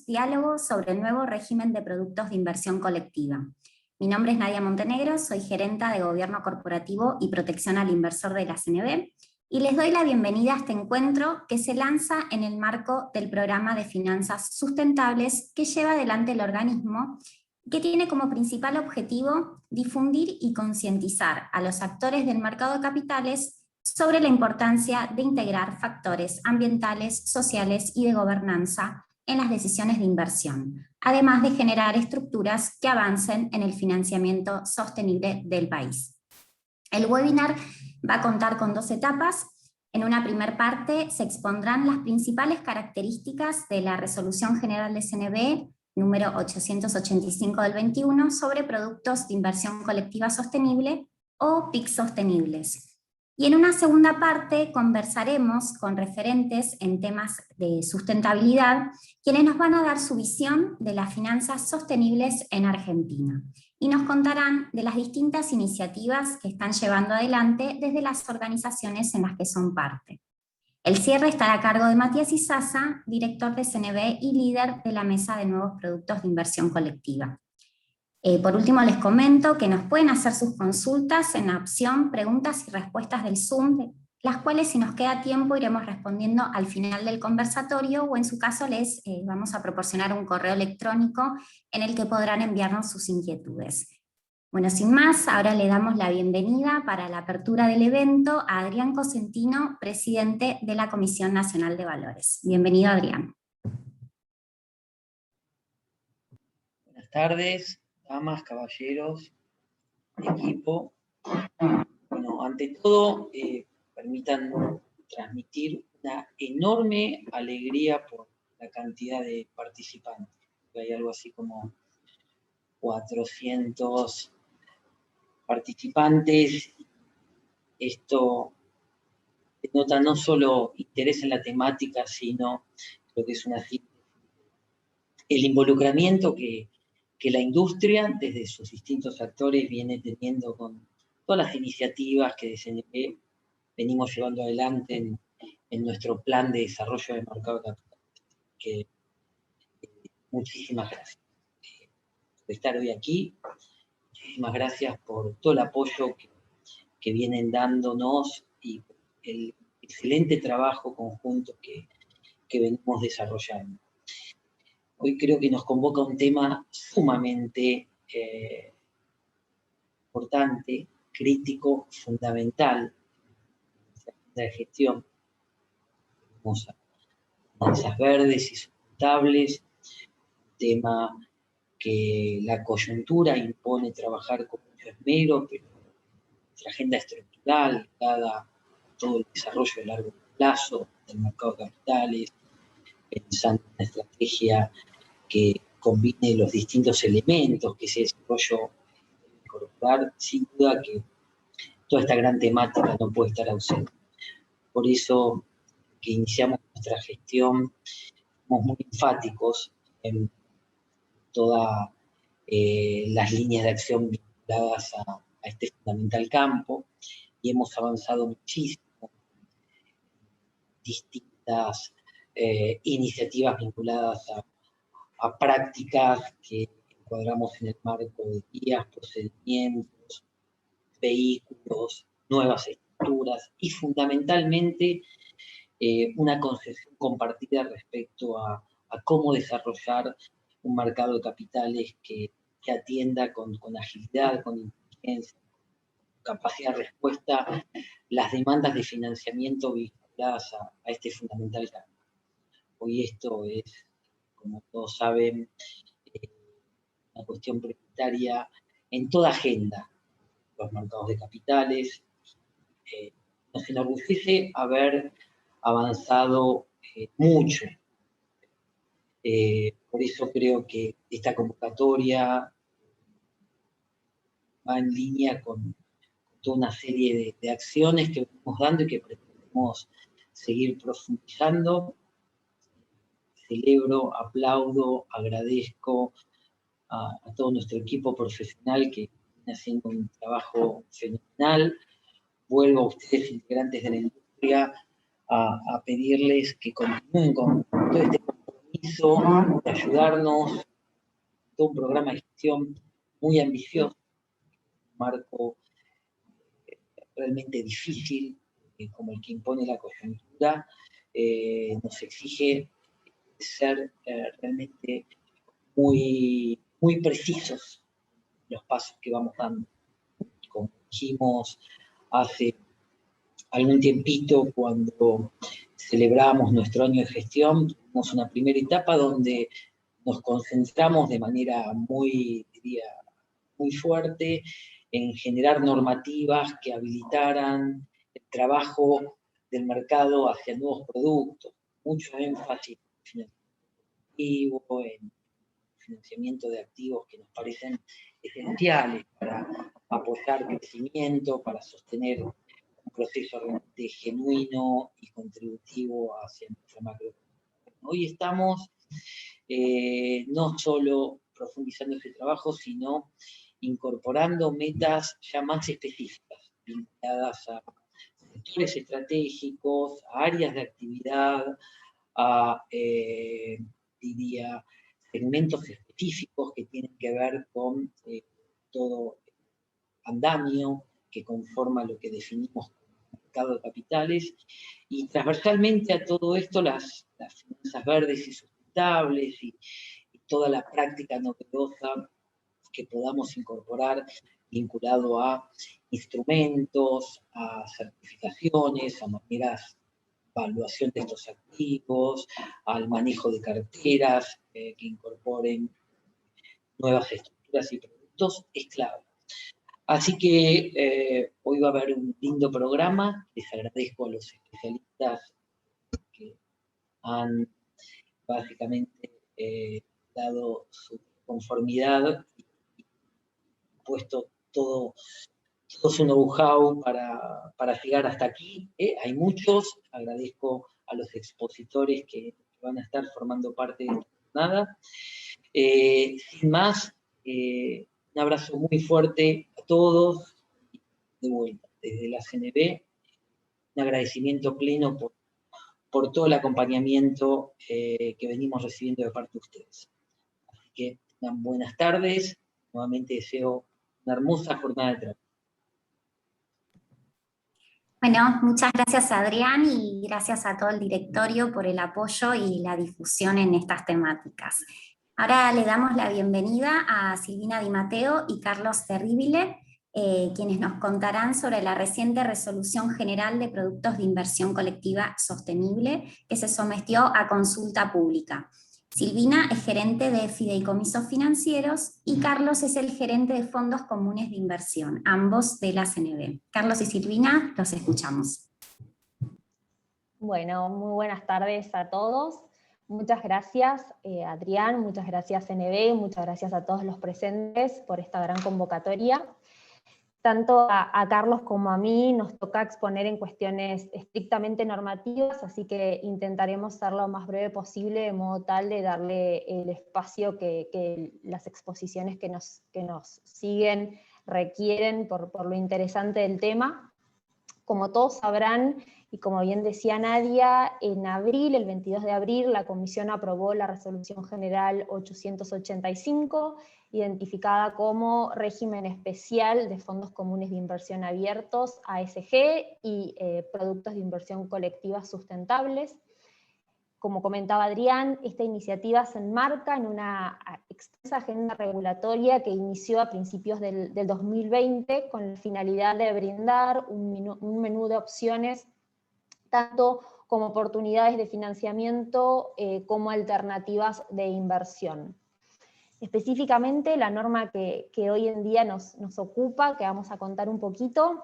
diálogo sobre el nuevo régimen de productos de inversión colectiva. Mi nombre es Nadia Montenegro, soy gerenta de Gobierno Corporativo y Protección al Inversor de la CNB, y les doy la bienvenida a este encuentro que se lanza en el marco del programa de finanzas sustentables que lleva adelante el organismo, que tiene como principal objetivo difundir y concientizar a los actores del mercado de capitales sobre la importancia de integrar factores ambientales, sociales y de gobernanza en las decisiones de inversión, además de generar estructuras que avancen en el financiamiento sostenible del país. El webinar va a contar con 2 etapas. En una primera parte se expondrán las principales características de la Resolución General de CNB número 885 del 21 sobre productos de inversión colectiva sostenible o PIC sostenibles. Y en una segunda parte conversaremos con referentes en temas de sustentabilidad, quienes nos van a dar su visión de las finanzas sostenibles en Argentina y nos contarán de las distintas iniciativas que están llevando adelante desde las organizaciones en las que son parte. El cierre estará a cargo de Matías Izaza, director de CNB y líder de la Mesa de Nuevos Productos de Inversión Colectiva. Por último, les comento que nos pueden hacer sus consultas en la opción preguntas y respuestas del Zoom, las cuales, si nos queda tiempo, iremos respondiendo al final del conversatorio, o en su caso les vamos a proporcionar un correo electrónico en el que podrán enviarnos sus inquietudes. Bueno, sin más, ahora le damos la bienvenida para la apertura del evento a Adrián Cosentino, presidente de la Comisión Nacional de Valores. Bienvenido, Adrián. Buenas tardes, damas, caballeros, equipo. Bueno, ante todo, permitan transmitir una enorme alegría por la cantidad de participantes. Hay algo así como 400 participantes. Esto denota no solo interés en la temática, sino lo que es una síntesis. El involucramiento que la industria, desde sus distintos actores, viene teniendo con todas las iniciativas que de CNB venimos llevando adelante en nuestro plan de desarrollo del mercado de capitales. Muchísimas gracias por estar hoy aquí. Muchísimas gracias por todo el apoyo que vienen dándonos y el excelente trabajo conjunto que venimos desarrollando. Hoy creo que nos convoca un tema sumamente importante, crítico, fundamental, de gestión. Vamos a finanzas verdes y sustentables, un tema que la coyuntura impone trabajar con mucho esmero, pero nuestra agenda estructural, dada todo el desarrollo de largo plazo del mercado de capitales, pensando en una estrategia que combine los distintos elementos que ese desarrollo debe incorporar, sin duda que toda esta gran temática no puede estar ausente. Por eso que iniciamos nuestra gestión, somos muy enfáticos en todas las líneas de acción vinculadas a este fundamental campo, y hemos avanzado muchísimo en distintas iniciativas vinculadas a prácticas que encuadramos en el marco de guías, procedimientos, vehículos, nuevas estructuras y fundamentalmente una concepción compartida respecto a cómo desarrollar un mercado de capitales que atienda con agilidad, con inteligencia, con capacidad de respuesta las demandas de financiamiento vinculadas a este fundamental campo. Hoy esto es, como todos saben, una cuestión prioritaria en toda agenda, los mercados de capitales. Nos enorgullece haber avanzado mucho. Por eso creo que esta convocatoria va en línea con toda una serie de acciones que venimos dando y que pretendemos seguir profundizando. Celebro, aplaudo, agradezco a todo nuestro equipo profesional que viene haciendo un trabajo fenomenal. Vuelvo a ustedes, integrantes de la industria, a pedirles que continúen con todo este compromiso hizo de ayudarnos, todo un programa de gestión muy ambicioso, un marco realmente difícil, como el que impone la coyuntura, nos exige ser realmente muy, muy precisos en los pasos que vamos dando. Como dijimos hace algún tiempito, cuando celebramos nuestro año de gestión, tuvimos una primera etapa donde nos concentramos de manera muy, diría, muy fuerte en generar normativas que habilitaran el trabajo del mercado hacia nuevos productos, mucho énfasis en en financiamiento de activos que nos parecen esenciales para apoyar crecimiento, para sostener un proceso realmente genuino y contributivo hacia nuestra macro. Hoy estamos no solo profundizando ese trabajo, sino incorporando metas ya más específicas, vinculadas a sectores estratégicos, a áreas de actividad, a, diría, segmentos específicos que tienen que ver con todo andamio que conforma lo que definimos como mercado de capitales, y transversalmente a todo esto las finanzas verdes y sustentables y toda la práctica novedosa que podamos incorporar vinculado a instrumentos, a certificaciones, a maneras de evaluación de estos activos, al manejo de carteras que incorporen nuevas estructuras y productos, es clave. Así que hoy va a haber un lindo programa. Les agradezco a los especialistas que han básicamente dado su conformidad y puesto todo su know-how para llegar hasta aquí. Hay muchos, agradezco a los expositores que van a estar formando parte de esta jornada. Sin más, un abrazo muy fuerte a todos, de vuelta, desde la CNB, un agradecimiento pleno por todo el acompañamiento que venimos recibiendo de parte de ustedes. Así que tengan buenas tardes, nuevamente deseo una hermosa jornada de trabajo. Bueno, muchas gracias Adrián y gracias a todo el directorio por el apoyo y la difusión en estas temáticas. Ahora le damos la bienvenida a Silvina Di Matteo y Carlos Terribile, quienes nos contarán sobre la reciente Resolución General de Productos de Inversión Colectiva Sostenible que se sometió a consulta pública. Silvina es gerente de fideicomisos financieros y Carlos es el gerente de fondos comunes de inversión, ambos de la CNB. Carlos y Silvina, los escuchamos. Bueno, muy buenas tardes a todos. Muchas gracias, Adrián, muchas gracias CNB, muchas gracias a todos los presentes por esta gran convocatoria. Tanto a Carlos como a mí nos toca exponer en cuestiones estrictamente normativas, así que intentaremos ser lo más breve posible, de modo tal de darle el espacio que las exposiciones que nos siguen requieren por lo interesante del tema. Como todos sabrán, y como bien decía Nadia, en abril, el 22 de abril, la Comisión aprobó la Resolución General 885, identificada como régimen especial de fondos comunes de inversión abiertos, ASG, y productos de inversión colectiva sustentables. Como comentaba Adrián, esta iniciativa se enmarca en una extensa agenda regulatoria que inició a principios del 2020 con la finalidad de brindar un menú de opciones, tanto como oportunidades de financiamiento como alternativas de inversión. Específicamente, la norma que hoy en día nos ocupa, que vamos a contar un poquito,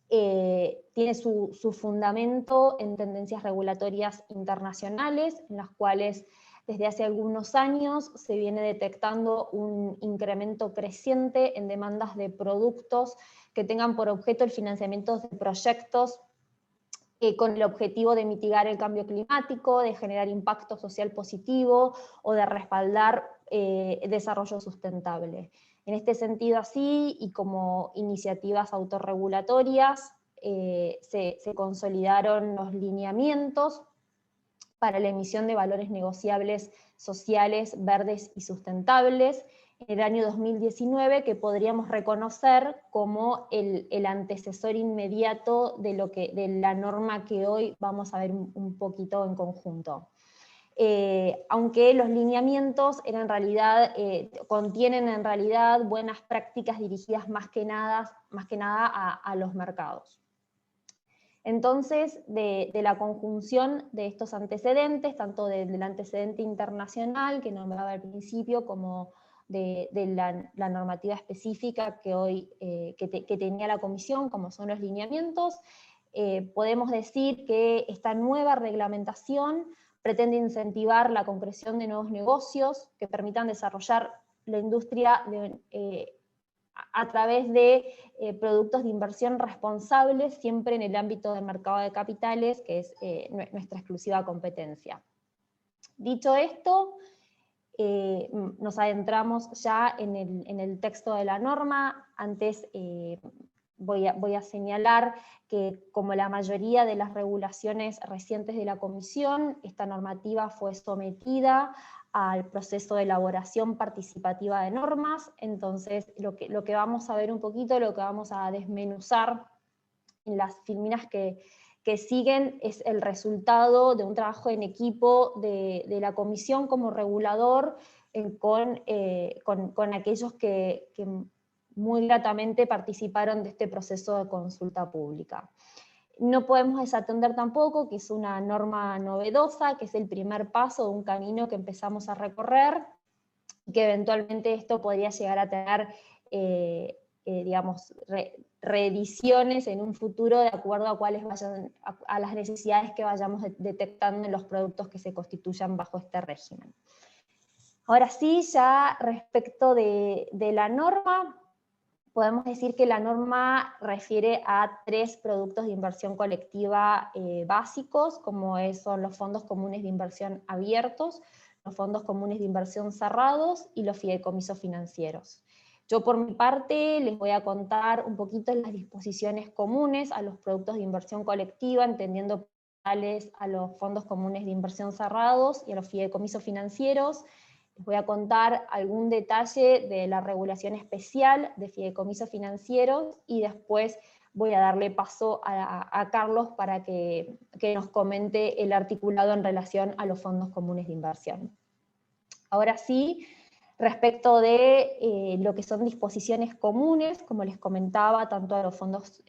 tiene su fundamento en tendencias regulatorias internacionales, en las cuales desde hace algunos años se viene detectando un incremento creciente en demandas de productos que tengan por objeto el financiamiento de proyectos con el objetivo de mitigar el cambio climático, de generar impacto social positivo o de respaldar desarrollo sustentable. En este sentido así, y como iniciativas autorregulatorias, se consolidaron los lineamientos para la emisión de valores negociables sociales, verdes y sustentables, en el año 2019, que podríamos reconocer como el antecesor inmediato de la norma que hoy vamos a ver un poquito en conjunto. Aunque los lineamientos contienen en realidad buenas prácticas dirigidas más que nada a los mercados. Entonces, de la conjunción de estos antecedentes, tanto del antecedente internacional que nombraba al principio, como de la normativa específica que hoy que tenía la Comisión, como son los lineamientos, podemos decir que esta nueva reglamentación pretende incentivar la concreción de nuevos negocios que permitan desarrollar la industria a través de productos de inversión responsables, siempre en el ámbito del mercado de capitales, que es nuestra exclusiva competencia. Dicho esto, nos adentramos ya en el texto de la norma. Antes voy a señalar que, como la mayoría de las regulaciones recientes de la Comisión, esta normativa fue sometida al proceso de elaboración participativa de normas. Entonces lo que vamos a ver un poquito, lo que vamos a desmenuzar en las filminas que siguen, es el resultado de un trabajo en equipo de la Comisión como regulador con aquellos que muy gratamente participaron de este proceso de consulta pública. No podemos desatender tampoco que es una norma novedosa, que es el primer paso de un camino que empezamos a recorrer, que eventualmente esto podría llegar a tener, digamos, reediciones en un futuro de acuerdo a las necesidades que vayamos detectando en los productos que se constituyan bajo este régimen. Ahora sí, ya respecto de la norma, podemos decir que la norma refiere a 3 productos de inversión colectiva básicos, como son los fondos comunes de inversión abiertos, los fondos comunes de inversión cerrados y los fideicomisos financieros. Yo por mi parte les voy a contar un poquito las disposiciones comunes a los productos de inversión colectiva, entendiendo a los fondos comunes de inversión cerrados y a los fideicomisos financieros. Les voy a contar algún detalle de la regulación especial de fideicomisos financieros y después voy a darle paso a Carlos para que nos comente el articulado en relación a los fondos comunes de inversión. Ahora sí, respecto de lo que son disposiciones comunes, como les comentaba, tanto a los fondos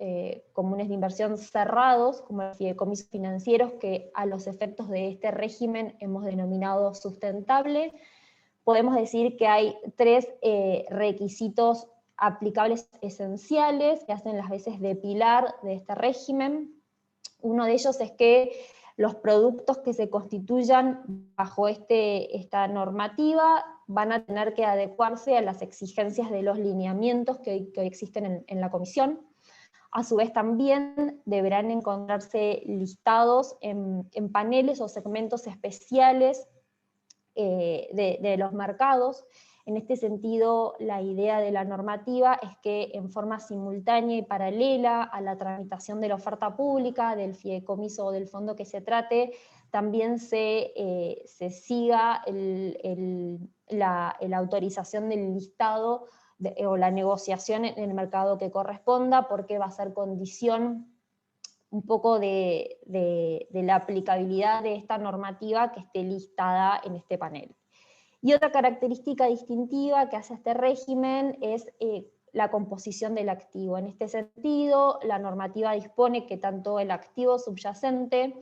comunes de inversión cerrados como a los fideicomisos financieros, que a los efectos de este régimen hemos denominado sustentable, podemos decir que hay 3 requisitos aplicables esenciales que hacen las veces de pilar de este régimen. Uno de ellos es que los productos que se constituyan bajo esta normativa van a tener que adecuarse a las exigencias de los lineamientos que hoy existen en la Comisión. A su vez también deberán encontrarse listados en paneles o segmentos especiales de los mercados. En este sentido, la idea de la normativa es que en forma simultánea y paralela a la tramitación de la oferta pública, del fideicomiso o del fondo que se trate, también se siga la autorización del listado o la negociación en el mercado que corresponda, porque va a ser condición un poco de la aplicabilidad de esta normativa que esté listada en este panel. Y otra característica distintiva que hace este régimen es la composición del activo. En este sentido, la normativa dispone que tanto el activo subyacente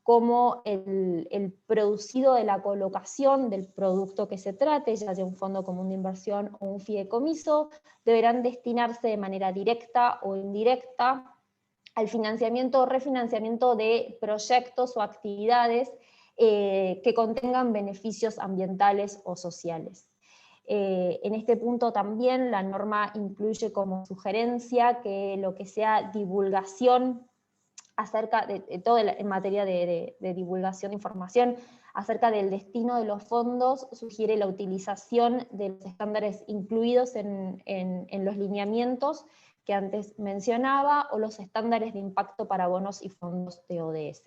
como el producido de la colocación del producto que se trate, ya sea un fondo común de inversión o un fideicomiso, deberán destinarse de manera directa o indirecta al financiamiento o refinanciamiento de proyectos o actividades que contengan beneficios ambientales o sociales. En este punto también la norma incluye como sugerencia que lo que sea divulgación acerca de todo en materia de divulgación de información acerca del destino de los fondos, sugiere la utilización de los estándares incluidos en los lineamientos que antes mencionaba, o los estándares de impacto para bonos y fondos de ODS.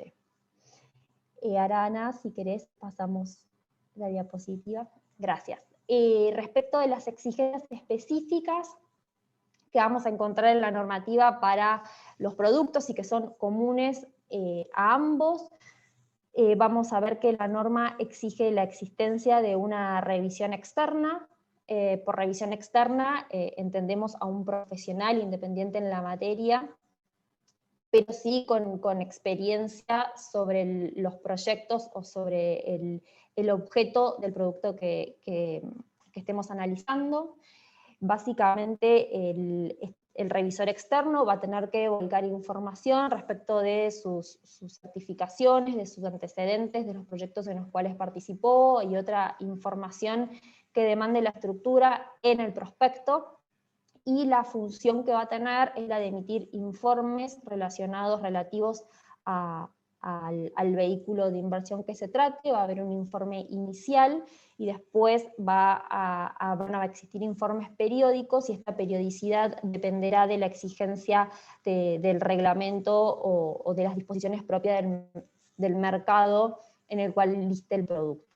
Arana, si querés pasamos la diapositiva. Gracias. Respecto de las exigencias específicas que vamos a encontrar en la normativa para los productos y que son comunes a ambos, vamos a ver que la norma exige la existencia de una revisión externa. Por revisión externa entendemos a un profesional independiente en la materia, pero sí con experiencia sobre los proyectos o sobre el objeto del producto que estemos analizando. Básicamente el revisor externo va a tener que volcar información respecto de sus certificaciones, de sus antecedentes, de los proyectos en los cuales participó y otra información que demande la estructura en el prospecto, y la función que va a tener es la de emitir informes relativos al vehículo de inversión que se trate. Va a haber un informe inicial y después van a existir informes periódicos, y esta periodicidad dependerá de la exigencia del reglamento o de las disposiciones propias del mercado en el cual liste el producto.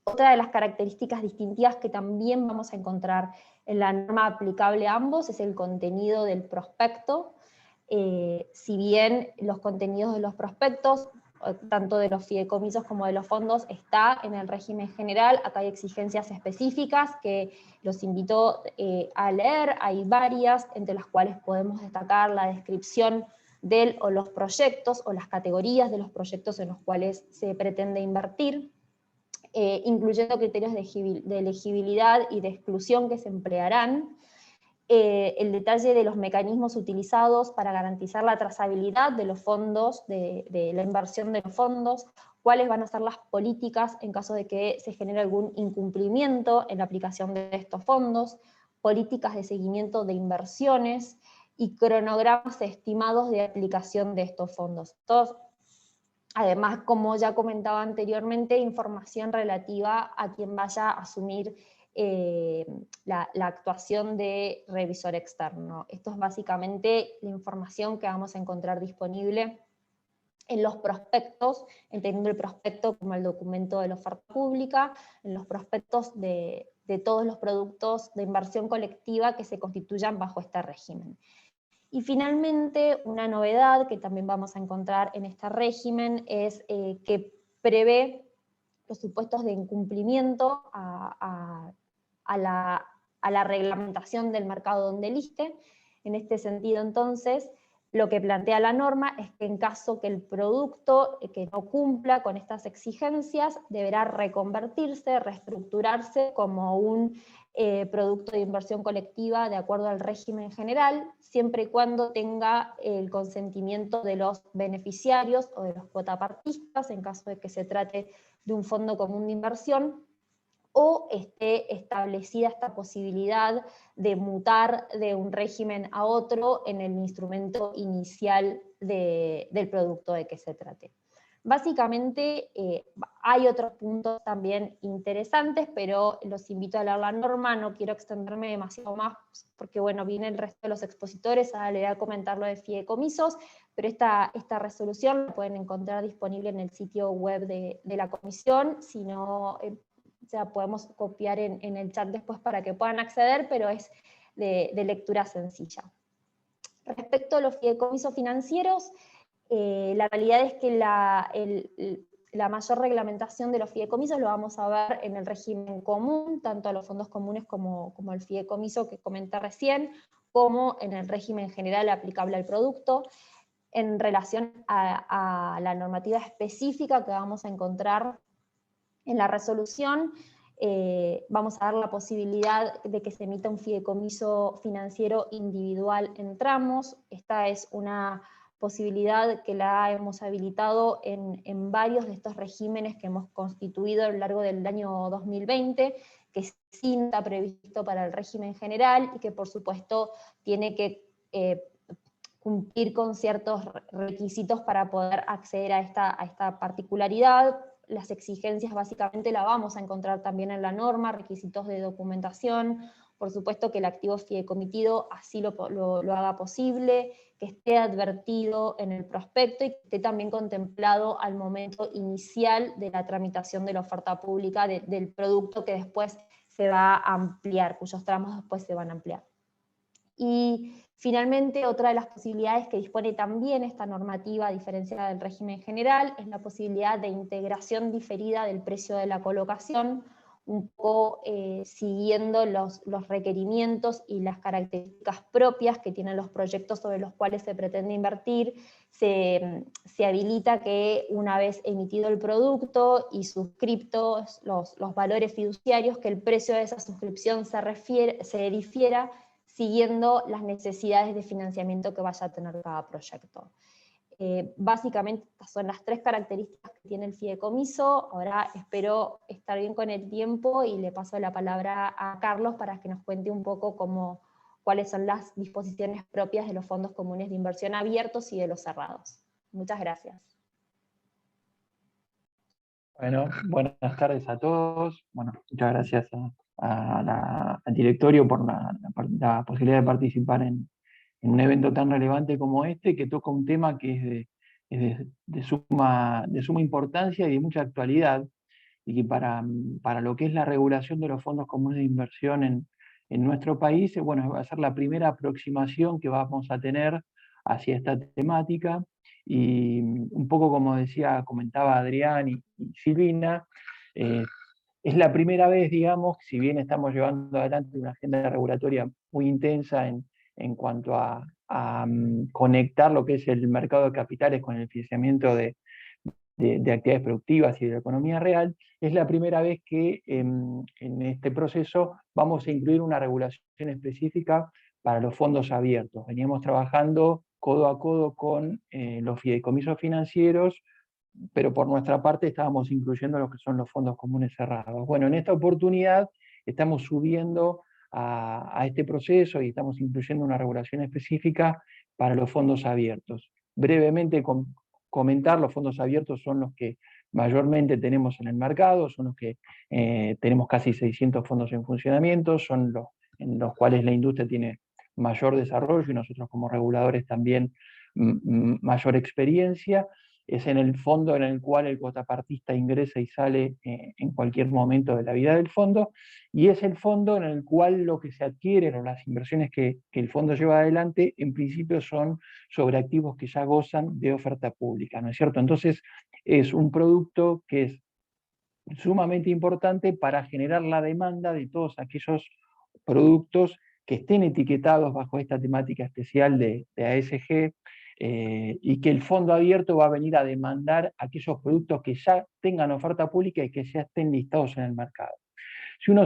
Otra de las características distintivas que también vamos a encontrar en la norma aplicable a ambos es el contenido del prospecto. Si bien los contenidos de los prospectos, tanto de los fideicomisos como de los fondos, está en el régimen general, acá hay exigencias específicas que los invito a leer. Hay varias, entre las cuales podemos destacar la descripción de los proyectos o las categorías de los proyectos en los cuales se pretende invertir, incluyendo criterios de elegibilidad y de exclusión que se emplearán, el detalle de los mecanismos utilizados para garantizar la trazabilidad de los fondos, de la inversión de los fondos, cuáles van a ser las políticas en caso de que se genere algún incumplimiento en la aplicación de estos fondos, políticas de seguimiento de inversiones y cronogramas estimados de aplicación de estos fondos. Además, como ya comentaba anteriormente, información relativa a quien vaya a asumir la actuación de revisor externo. Esto es básicamente la información que vamos a encontrar disponible en los prospectos, entendiendo el prospecto como el documento de la oferta pública, en los prospectos de todos los productos de inversión colectiva que se constituyan bajo este régimen. Y finalmente, una novedad que también vamos a encontrar en este régimen es que prevé los supuestos de incumplimiento a la reglamentación del mercado donde liste. En este sentido, entonces, lo que plantea la norma es que en caso que el producto que no cumpla con estas exigencias, deberá reconvertirse, reestructurarse como un producto de inversión colectiva de acuerdo al régimen general, siempre y cuando tenga el consentimiento de los beneficiarios o de los cuotapartistas, en caso de que se trate de un fondo común de inversión, o esté establecida esta posibilidad de mutar de un régimen a otro en el instrumento inicial del producto de que se trate. Básicamente hay otros puntos también interesantes, pero los invito a leer la norma. No quiero extenderme demasiado más porque bueno, viene el resto de los expositores, ahora le voy a comentar lo de fideicomisos, pero esta resolución la pueden encontrar disponible en el sitio web de la comisión. Si no, o sea, podemos copiar en el chat después para que puedan acceder, pero es de lectura sencilla. Respecto a los fideicomisos financieros, la realidad es que la mayor reglamentación de los fideicomisos lo vamos a ver en el régimen común, tanto a los fondos comunes como el fideicomiso que comenté recién, como en el régimen general aplicable al producto. En relación a la normativa específica que vamos a encontrar en la resolución, vamos a dar la posibilidad de que se emita un fideicomiso financiero individual en tramos. Esta es una posibilidad que la hemos habilitado en varios de estos regímenes que hemos constituido a lo largo del año 2020, que sí está previsto para el régimen general y que por supuesto tiene que cumplir con ciertos requisitos para poder acceder a esta particularidad. las exigencias básicamente la vamos a encontrar también en la norma, requisitos de documentación, por supuesto que el activo fideicomitido así lo haga posible, que esté advertido en el prospecto y que esté también contemplado al momento inicial de la tramitación de la oferta pública del producto que después se va a ampliar, cuyos tramos después se van a ampliar. Y finalmente, otra de las posibilidades que dispone también esta normativa, a diferencia del régimen general, es la posibilidad de integración diferida del precio de la colocación, un poco siguiendo los requerimientos y las características propias que tienen los proyectos sobre los cuales se pretende invertir. Se habilita que una vez emitido el producto y suscriptos los valores fiduciarios, que el precio de esa suscripción se difiera siguiendo las necesidades de financiamiento que vaya a tener cada proyecto. Básicamente estas son las tres características que tiene el fideicomiso. Ahora espero estar bien con el tiempo y le paso la palabra a Carlos para que nos cuente un poco cuáles son las disposiciones propias de los fondos comunes de inversión abiertos y de los cerrados. Muchas gracias. Bueno, buenas tardes a todos. Bueno, muchas gracias al directorio por la posibilidad de participar en un evento tan relevante como este, que toca un tema que es de suma importancia y de mucha actualidad, y que para lo que es la regulación de los fondos comunes de inversión en nuestro país, bueno, va a ser la primera aproximación que vamos a tener hacia esta temática. Y un poco como comentaba Adrián y Silvina, es la primera vez, digamos, si bien estamos llevando adelante una agenda regulatoria muy intensa en cuanto a conectar lo que es el mercado de capitales con el financiamiento de actividades productivas y de la economía real, es la primera vez que en este proceso vamos a incluir una regulación específica para los fondos abiertos. Veníamos trabajando codo a codo con los fideicomisos financieros, pero por nuestra parte estábamos incluyendo lo que son los fondos comunes cerrados. Bueno, en esta oportunidad estamos subiendo a este proceso y estamos incluyendo una regulación específica para los fondos abiertos. Brevemente comentar, los fondos abiertos son los que mayormente tenemos en el mercado, son los que tenemos casi 600 fondos en funcionamiento, son los en los cuales la industria tiene mayor desarrollo y nosotros como reguladores también mayor experiencia. Es en el fondo en el cual el cuotapartista ingresa y sale en cualquier momento de la vida del fondo, y es el fondo en el cual lo que se adquiere o las inversiones que el fondo lleva adelante en principio son sobre activos que ya gozan de oferta pública, ¿no es cierto? Entonces es un producto que es sumamente importante para generar la demanda de todos aquellos productos que estén etiquetados bajo esta temática especial de ASG, y que el fondo abierto va a venir a demandar aquellos productos que ya tengan oferta pública y que ya estén listados en el mercado. Si uno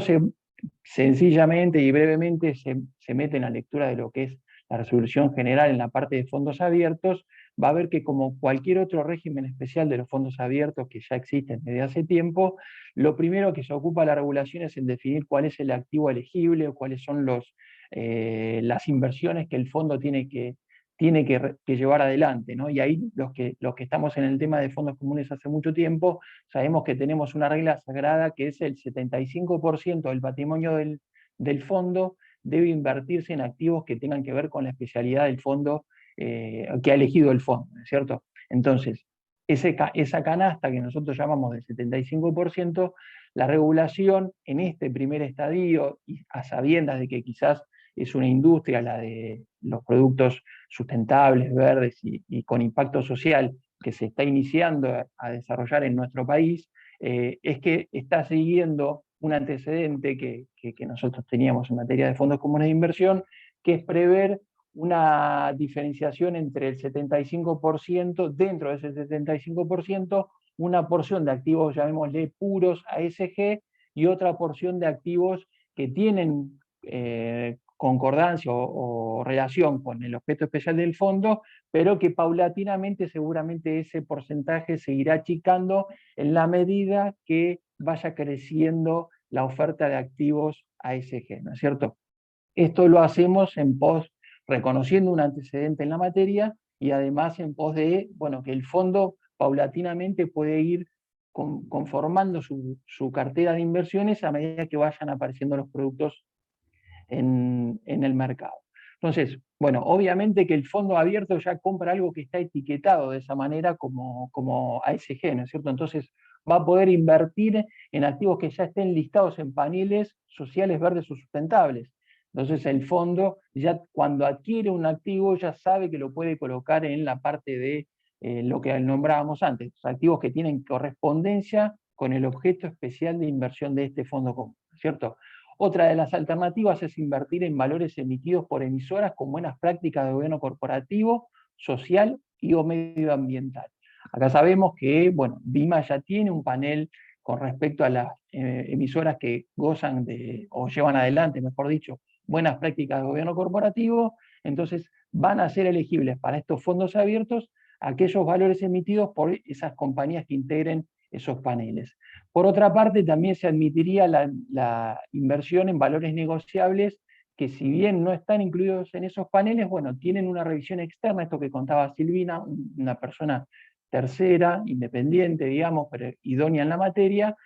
sencillamente y brevemente se mete en la lectura de lo que es la resolución general en la parte de fondos abiertos, va a ver que como cualquier otro régimen especial de los fondos abiertos que ya existen desde hace tiempo, lo primero que se ocupa la regulación es en definir cuál es el activo elegible o cuáles son las inversiones que el fondo tiene que llevar adelante, ¿no? Y ahí los que estamos en el tema de fondos comunes hace mucho tiempo, sabemos que tenemos una regla sagrada que es el 75% del patrimonio del fondo debe invertirse en activos que tengan que ver con la especialidad del fondo que ha elegido el fondo, ¿no es cierto? Entonces, esa canasta que nosotros llamamos del 75%, la regulación en este primer estadio, y a sabiendas de que quizás es una industria, la de los productos sustentables, verdes y con impacto social, que se está iniciando a desarrollar en nuestro país, es que está siguiendo un antecedente que nosotros teníamos en materia de fondos comunes de inversión, que es prever una diferenciación entre el 75%, dentro de ese 75%, una porción de activos, llamémosle puros ASG, y otra porción de activos que tienen concordancia o relación con el objeto especial del fondo, pero que paulatinamente seguramente ese porcentaje se irá achicando en la medida que vaya creciendo la oferta de activos ASG, ¿no es cierto? Esto lo hacemos en pos, reconociendo un antecedente en la materia, y además en pos de, bueno, que el fondo paulatinamente puede ir conformando su cartera de inversiones a medida que vayan apareciendo los productos en el mercado. Entonces, bueno, obviamente que el fondo abierto ya compra algo que está etiquetado de esa manera como ASG, ¿no es cierto? Entonces va a poder invertir en activos que ya estén listados en paneles sociales, verdes o sustentables. Entonces el fondo ya cuando adquiere un activo ya sabe que lo puede colocar en la parte de lo que nombrábamos antes, activos que tienen correspondencia con el objeto especial de inversión de este fondo común, ¿cierto? Otra de las alternativas es invertir en valores emitidos por emisoras con buenas prácticas de gobierno corporativo, social y o medioambiental. Acá sabemos que, bueno, BIMA ya tiene un panel con respecto a las emisoras que gozan de, o llevan adelante, mejor dicho, buenas prácticas de gobierno corporativo, entonces van a ser elegibles para estos fondos abiertos aquellos valores emitidos por esas compañías que integren esos paneles. Por otra parte, también se admitiría la inversión en valores negociables que si bien no están incluidos en esos paneles, bueno, tienen una revisión externa, esto que contaba Silvina, una persona tercera, independiente, digamos, pero idónea en la materia,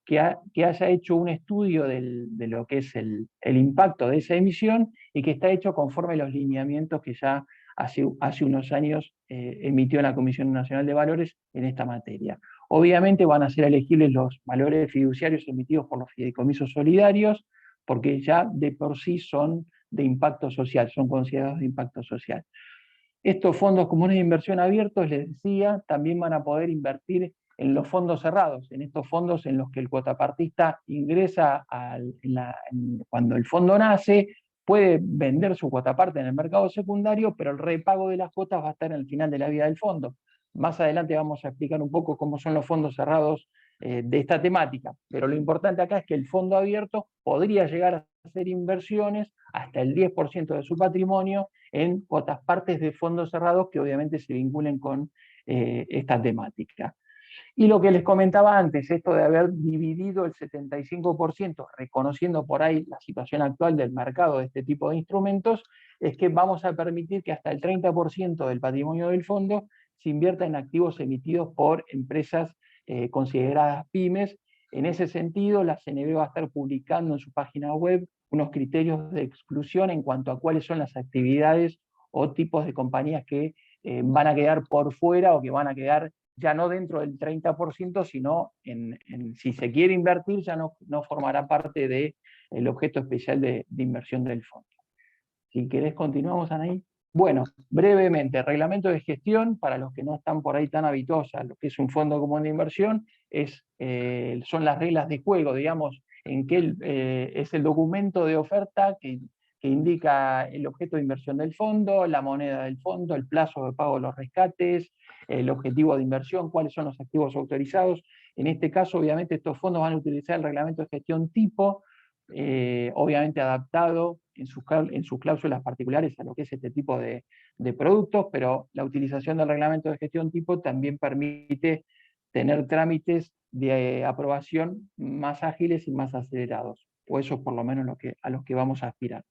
que haya hecho un estudio de lo que es el impacto de esa emisión y que está hecho conforme a los lineamientos que ya hace unos años emitió la Comisión Nacional de Valores en esta materia. Obviamente van a ser elegibles los valores fiduciarios emitidos por los fideicomisos solidarios, porque ya de por sí son de impacto social, son considerados de impacto social. Estos fondos comunes de inversión abiertos, les decía, también van a poder invertir en los fondos cerrados, en estos fondos en los que el cuotapartista ingresa cuando el fondo nace, puede vender su cuotaparte en el mercado secundario, pero el repago de las cuotas va a estar en el final de la vida del fondo. Más adelante vamos a explicar un poco cómo son los fondos cerrados de esta temática, pero lo importante acá es que el fondo abierto podría llegar a hacer inversiones hasta el 10% de su patrimonio en cuotas partes de fondos cerrados que obviamente se vinculen con esta temática. Y lo que les comentaba antes, esto de haber dividido el 75%, reconociendo por ahí la situación actual del mercado de este tipo de instrumentos, es que vamos a permitir que hasta el 30% del patrimonio del fondo se invierta en activos emitidos por empresas consideradas pymes. En ese sentido, la CNB va a estar publicando en su página web unos criterios de exclusión en cuanto a cuáles son las actividades o tipos de compañías que van a quedar por fuera o que van a quedar ya no dentro del 30%, sino si se quiere invertir ya no formará parte del objeto especial de inversión del fondo. Si querés continuamos, Anaí. Bueno, brevemente, reglamento de gestión, para los que no están por ahí tan habituados a lo que es un fondo común de inversión, son las reglas de juego, digamos, en que es el documento de oferta que indica el objeto de inversión del fondo, la moneda del fondo, el plazo de pago de los rescates, el objetivo de inversión, cuáles son los activos autorizados. En este caso, obviamente, estos fondos van a utilizar el reglamento de gestión tipo, obviamente adaptado en sus cláusulas particulares a lo que es este tipo de productos, pero la utilización del reglamento de gestión tipo también permite tener trámites de aprobación más ágiles y más acelerados, o eso es por lo menos a los que vamos a aspirar.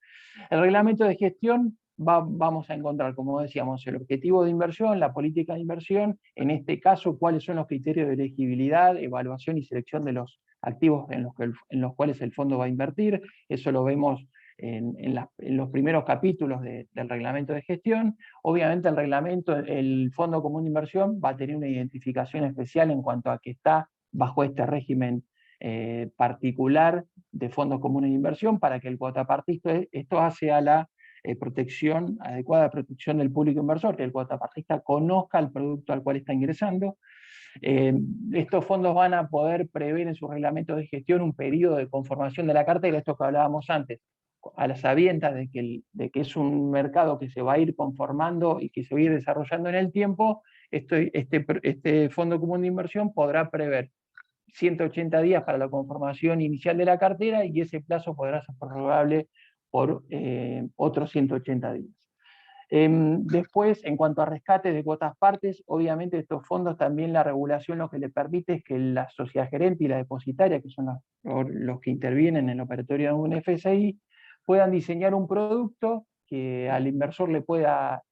El reglamento de gestión vamos a encontrar, como decíamos, el objetivo de inversión, la política de inversión, en este caso, cuáles son los criterios de elegibilidad, evaluación y selección de los activos en los cuales el fondo va a invertir. Eso lo vemos en los primeros capítulos del reglamento de gestión. Obviamente el Fondo Común de Inversión va a tener una identificación especial en cuanto a que está bajo este régimen particular de fondos comunes de inversión para que el cuotapartista, esto hace a la adecuada protección del público inversor, que el cuotapartista conozca el producto al cual está ingresando. Estos fondos van a poder prever en sus reglamentos de gestión un periodo de conformación de la cartera, esto que hablábamos antes, a las sabiendas de que es un mercado que se va a ir conformando y que se va a ir desarrollando en el tiempo. Este Fondo Común de Inversión podrá prever 180 días para la conformación inicial de la cartera y ese plazo podrá ser prorrogable por otros 180 días. Después, en cuanto a rescates de cuotas partes, obviamente estos fondos también la regulación lo que le permite es que la sociedad gerente y la depositaria, que son los que intervienen en la operatoria de un FSI, puedan diseñar un producto que al inversor le pueda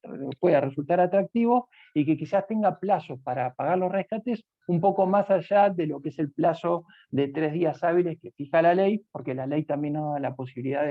resultar atractivo y que quizás tenga plazos para pagar los rescates un poco más allá de lo que es el plazo de 3 días hábiles que fija la ley, porque la ley también nos da la posibilidad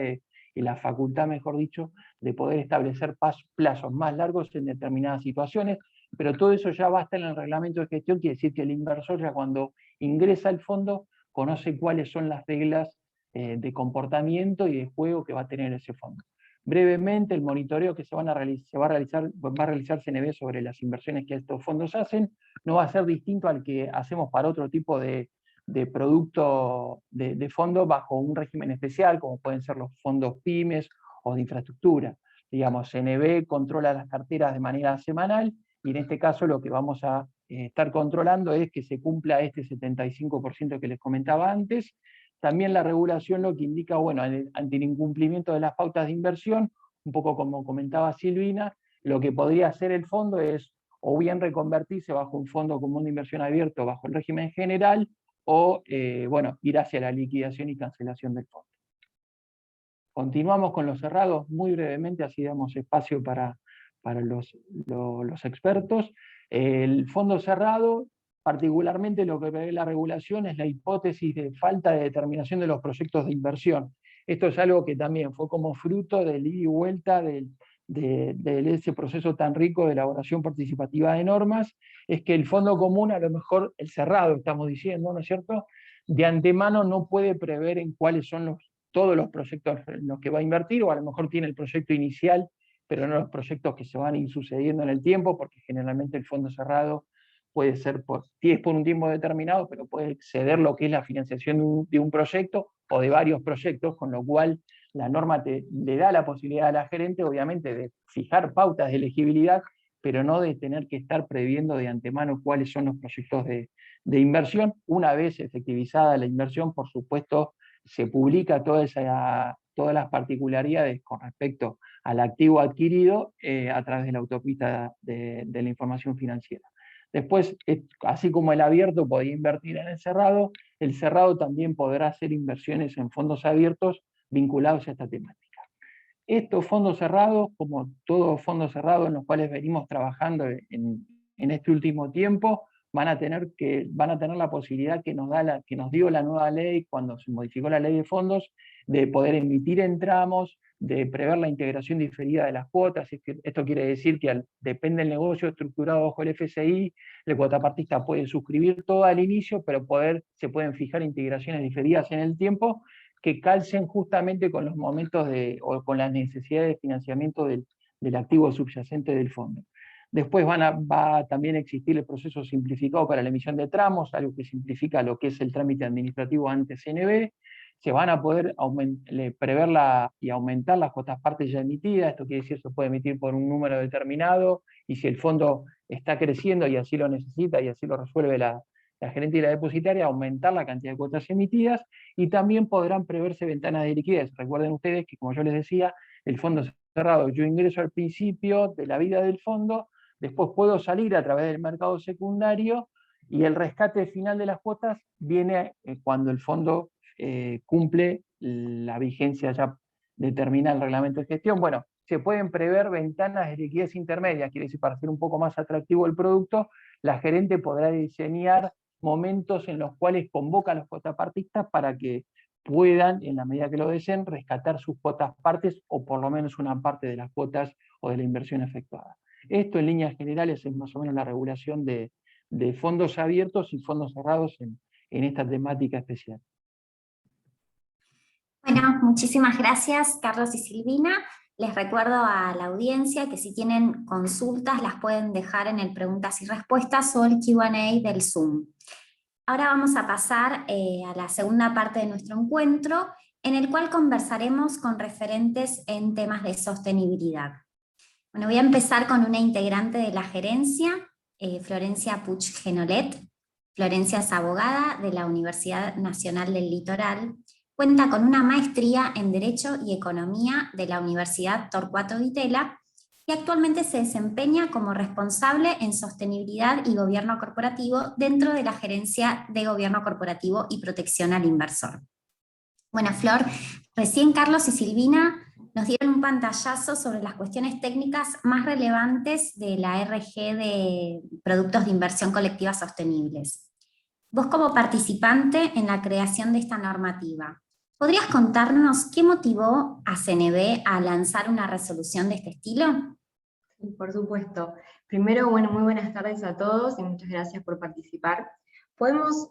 y la facultad, mejor dicho, de poder establecer plazos más largos en determinadas situaciones, pero todo eso ya va a estar en el reglamento de gestión, quiere decir que el inversor ya cuando ingresa al fondo conoce cuáles son las reglas de comportamiento y de juego que va a tener ese fondo. Brevemente, el monitoreo que va a realizar CNB sobre las inversiones que estos fondos hacen no va a ser distinto al que hacemos para otro tipo de producto de fondo bajo un régimen especial, como pueden ser los fondos pymes o de infraestructura. Digamos, CNB controla las carteras de manera semanal y en este caso lo que vamos a estar controlando es que se cumpla este 75% que les comentaba antes. También la regulación lo que indica, bueno, ante el incumplimiento de las pautas de inversión, un poco como comentaba Silvina, lo que podría hacer el fondo es o bien reconvertirse bajo un fondo común de inversión abierto bajo el régimen general, o bueno, ir hacia la liquidación y cancelación del fondo. Continuamos con los cerrados muy brevemente, así damos espacio para los expertos. El fondo cerrado, particularmente lo que prevé la regulación es la hipótesis de falta de determinación de los proyectos de inversión. Esto es algo que también fue como fruto del ida y vuelta de ese proceso tan rico de elaboración participativa de normas, es que el fondo común, a lo mejor el cerrado estamos diciendo, ¿no es cierto?, de antemano no puede prever en cuáles son todos los proyectos en los que va a invertir, o a lo mejor tiene el proyecto inicial, pero no los proyectos que se van a ir sucediendo en el tiempo, porque generalmente el fondo cerrado puede ser por un tiempo determinado, pero puede exceder lo que es la financiación de un proyecto o de varios proyectos, con lo cual la norma le da la posibilidad a la gerente, obviamente, de fijar pautas de elegibilidad, pero no de tener que estar previendo de antemano cuáles son los proyectos de inversión. Una vez efectivizada la inversión, por supuesto, se publica todas las particularidades con respecto al activo adquirido a través de la autopista de la información financiera. Después, así como el abierto podía invertir en el cerrado también podrá hacer inversiones en fondos abiertos vinculados a esta temática. Estos fondos cerrados, como todos fondos cerrados en los cuales venimos trabajando en este último tiempo, van a tener la posibilidad que nos dio la nueva ley cuando se modificó la ley de fondos, de poder emitir en tramos, de prever la integración diferida de las cuotas. Esto quiere decir que depende del negocio estructurado bajo el FSI, el cuotapartista puede suscribir todo al inicio, pero se pueden fijar integraciones diferidas en el tiempo que calcen justamente con los momentos o con las necesidades de financiamiento del activo subyacente del fondo. Después va a también existir el proceso simplificado para la emisión de tramos, algo que simplifica lo que es el trámite administrativo ante CNB. Se van a poder prever y aumentar las cuotas partes ya emitidas. Esto quiere decir que se puede emitir por un número determinado, y si el fondo está creciendo y así lo necesita y así lo resuelve la gerente y la depositaria, aumentar la cantidad de cuotas emitidas, y también podrán preverse ventanas de liquidez. Recuerden ustedes que, como yo les decía, el fondo cerrado, yo ingreso al principio de la vida del fondo, después puedo salir a través del mercado secundario, y el rescate final de las cuotas viene cuando el fondo cumple la vigencia ya determinada el reglamento de gestión. Bueno, se pueden prever ventanas de liquidez intermedias, quiere decir, para hacer un poco más atractivo el producto, la gerente podrá diseñar momentos en los cuales convoca a los cuotapartistas para que puedan, en la medida que lo deseen, rescatar sus cuotas partes, o por lo menos una parte de las cuotas o de la inversión efectuada. Esto, en líneas generales, es más o menos la regulación de fondos abiertos y fondos cerrados en esta temática especial. Bueno, muchísimas gracias, Carlos y Silvina. Les recuerdo a la audiencia que si tienen consultas las pueden dejar en el preguntas y respuestas o el Q&A del Zoom. Ahora vamos a pasar a la segunda parte de nuestro encuentro, en el cual conversaremos con referentes en temas de sostenibilidad. Bueno, voy a empezar con una integrante de la gerencia, Florencia Puig Genolet. Florencia es abogada de la Universidad Nacional del Litoral. Cuenta con una maestría en Derecho y Economía de la Universidad Torcuato Di Tella y actualmente se desempeña como responsable en sostenibilidad y gobierno corporativo dentro de la Gerencia de Gobierno Corporativo y Protección al Inversor. Bueno, Flor, recién Carlos y Silvina nos dieron un pantallazo sobre las cuestiones técnicas más relevantes de la RG de productos de inversión colectiva sostenibles. Vos como participante en la creación de esta normativa, ¿podrías contarnos qué motivó a CNV a lanzar una resolución de este estilo? Por supuesto. Primero, bueno, muy buenas tardes a todos y muchas gracias por participar. Podemos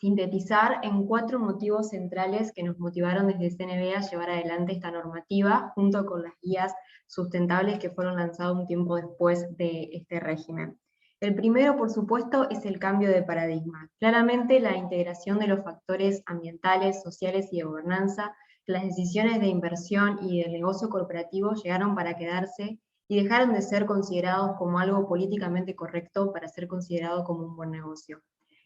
sintetizar en 4 motivos centrales que nos motivaron desde CNV a llevar adelante esta normativa, junto con las guías sustentables que fueron lanzadas un tiempo después de este régimen. El primero, por supuesto, es el cambio de paradigma. Claramente la integración de los factores ambientales, sociales y de gobernanza, las decisiones de inversión y del negocio corporativo llegaron para quedarse y dejaron de ser considerados como algo políticamente correcto para ser considerado como un buen negocio.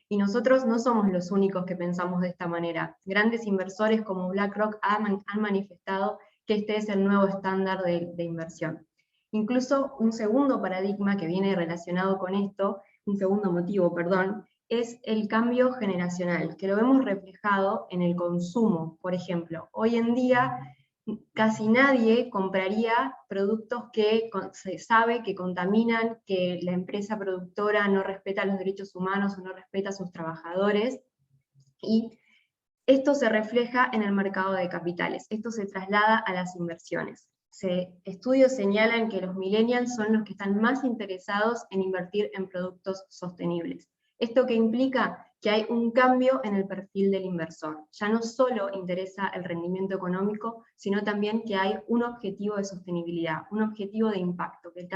Y nosotros no somos los únicos que pensamos de esta manera. Grandes inversores como BlackRock han manifestado que este es el nuevo estándar de inversión. Incluso un segundo paradigma que viene relacionado con esto, un segundo motivo, perdón, es el cambio generacional, que lo vemos reflejado en el consumo. Por ejemplo, hoy en día casi nadie compraría productos que se sabe que contaminan, que la empresa productora no respeta los derechos humanos o no respeta a sus trabajadores, y esto se refleja en el mercado de capitales, esto se traslada a las inversiones. Estudios señalan que los millennials son los que están más interesados en invertir en productos sostenibles. ¿Esto qué implica? Que hay un cambio en el perfil del inversor. Ya no solo interesa el rendimiento económico, sino también que hay un objetivo de sostenibilidad, un objetivo de impacto, que el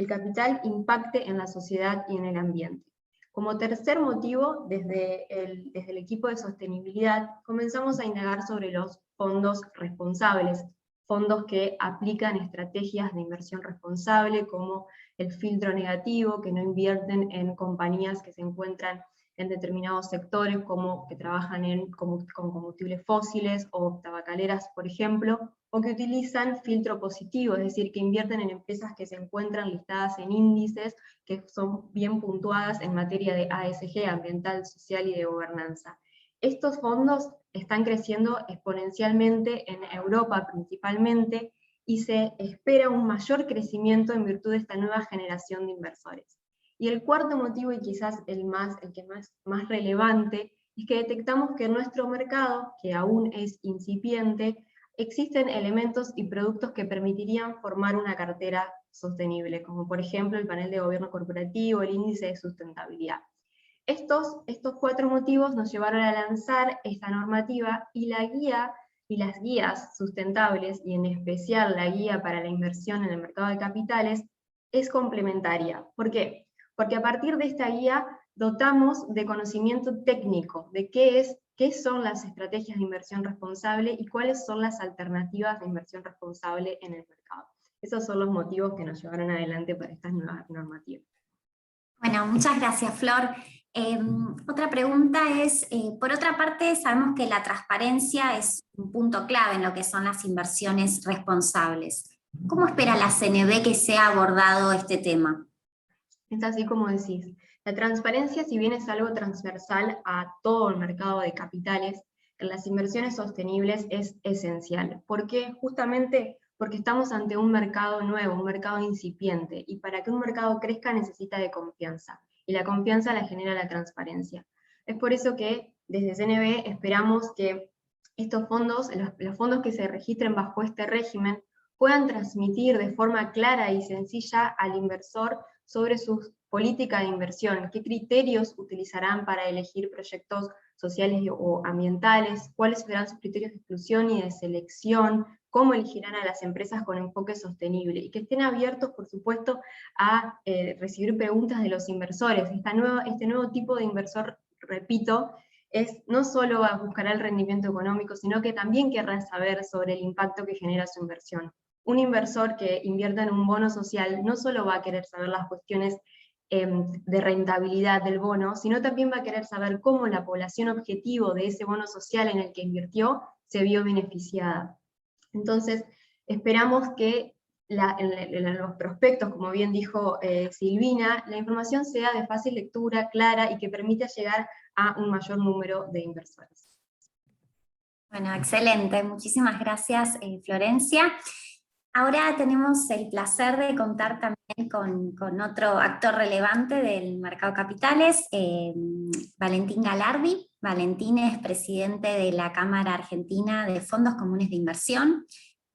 capital impacte en la sociedad y en el ambiente. Como tercer motivo, desde el equipo de sostenibilidad, comenzamos a indagar sobre los fondos responsables, fondos que aplican estrategias de inversión responsable, como el filtro negativo, que no invierten en compañías que se encuentran en determinados sectores, como que trabajan con combustibles fósiles o tabacaleras, por ejemplo, o que utilizan filtro positivo, es decir, que invierten en empresas que se encuentran listadas en índices que son bien puntuadas en materia de ASG, ambiental, social y de gobernanza. Estos fondos están creciendo exponencialmente en Europa principalmente, y se espera un mayor crecimiento en virtud de esta nueva generación de inversores. Y el cuarto motivo, y quizás el que más relevante, es que detectamos que en nuestro mercado, que aún es incipiente, existen elementos y productos que permitirían formar una cartera sostenible, como por ejemplo el panel de gobierno corporativo, el índice de sustentabilidad. Estos 4 motivos nos llevaron a lanzar esta normativa, y la guía y las guías sustentables, y en especial la guía para la inversión en el mercado de capitales, es complementaria. ¿Por qué? Porque a partir de esta guía dotamos de conocimiento técnico de qué son las estrategias de inversión responsable y cuáles son las alternativas de inversión responsable en el mercado. Esos son los motivos que nos llevaron adelante para estas nuevas normativas. Bueno, muchas gracias, Flor. Otra pregunta es, por otra parte, sabemos que la transparencia es un punto clave en lo que son las inversiones responsables. ¿Cómo espera la CNV que sea abordado este tema? Es así como decís. La transparencia, si bien es algo transversal a todo el mercado de capitales, en las inversiones sostenibles es esencial. ¿Por qué? Justamente porque estamos ante un mercado nuevo, un mercado incipiente, y para que un mercado crezca necesita de confianza, y la confianza la genera la transparencia. Es por eso que desde CNV esperamos que estos fondos, los fondos que se registren bajo este régimen, puedan transmitir de forma clara y sencilla al inversor sobre su política de inversión, qué criterios utilizarán para elegir proyectos sociales o ambientales, cuáles serán sus criterios de exclusión y de selección, cómo elegirán a las empresas con enfoque sostenible, y que estén abiertos, por supuesto, a recibir preguntas de los inversores. Este nuevo tipo de inversor, repito, no solo buscará el rendimiento económico, sino que también querrá saber sobre el impacto que genera su inversión. Un inversor que invierta en un bono social no solo va a querer saber las cuestiones de rentabilidad del bono, sino también va a querer saber cómo la población objetivo de ese bono social en el que invirtió se vio beneficiada. Entonces, esperamos que en los prospectos, como bien dijo Silvina, la información sea de fácil lectura, clara, y que permita llegar a un mayor número de inversores. Bueno, excelente. Muchísimas gracias, Florencia. Ahora tenemos el placer de contar también con otro actor relevante del mercado de capitales, Valentín Galardi. Valentín es presidente de la Cámara Argentina de Fondos Comunes de Inversión,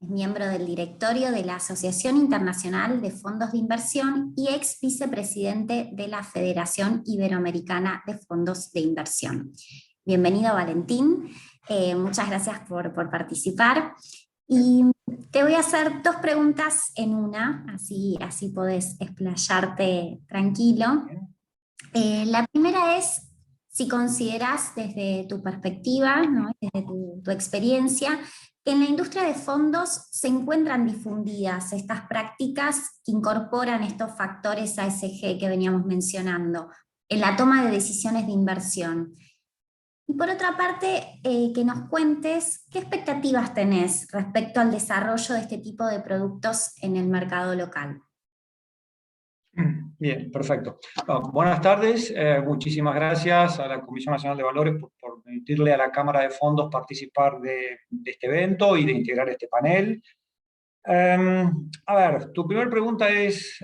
es miembro del directorio de la Asociación Internacional de Fondos de Inversión y ex vicepresidente de la Federación Iberoamericana de Fondos de Inversión. Bienvenido, Valentín. Muchas gracias por participar. Y te voy a hacer dos preguntas en una, así podés explayarte tranquilo. La primera es si considerás desde tu perspectiva, ¿no?, desde tu experiencia, que en la industria de fondos se encuentran difundidas estas prácticas que incorporan estos factores ASG que veníamos mencionando en la toma de decisiones de inversión. Y por otra parte, que nos cuentes qué expectativas tenés respecto al desarrollo de este tipo de productos en el mercado local. Bien, perfecto. Buenas tardes, muchísimas gracias a la Comisión Nacional de Valores por permitirle a la Cámara de Fondos participar de este evento y de integrar este panel. A ver, tu primera pregunta es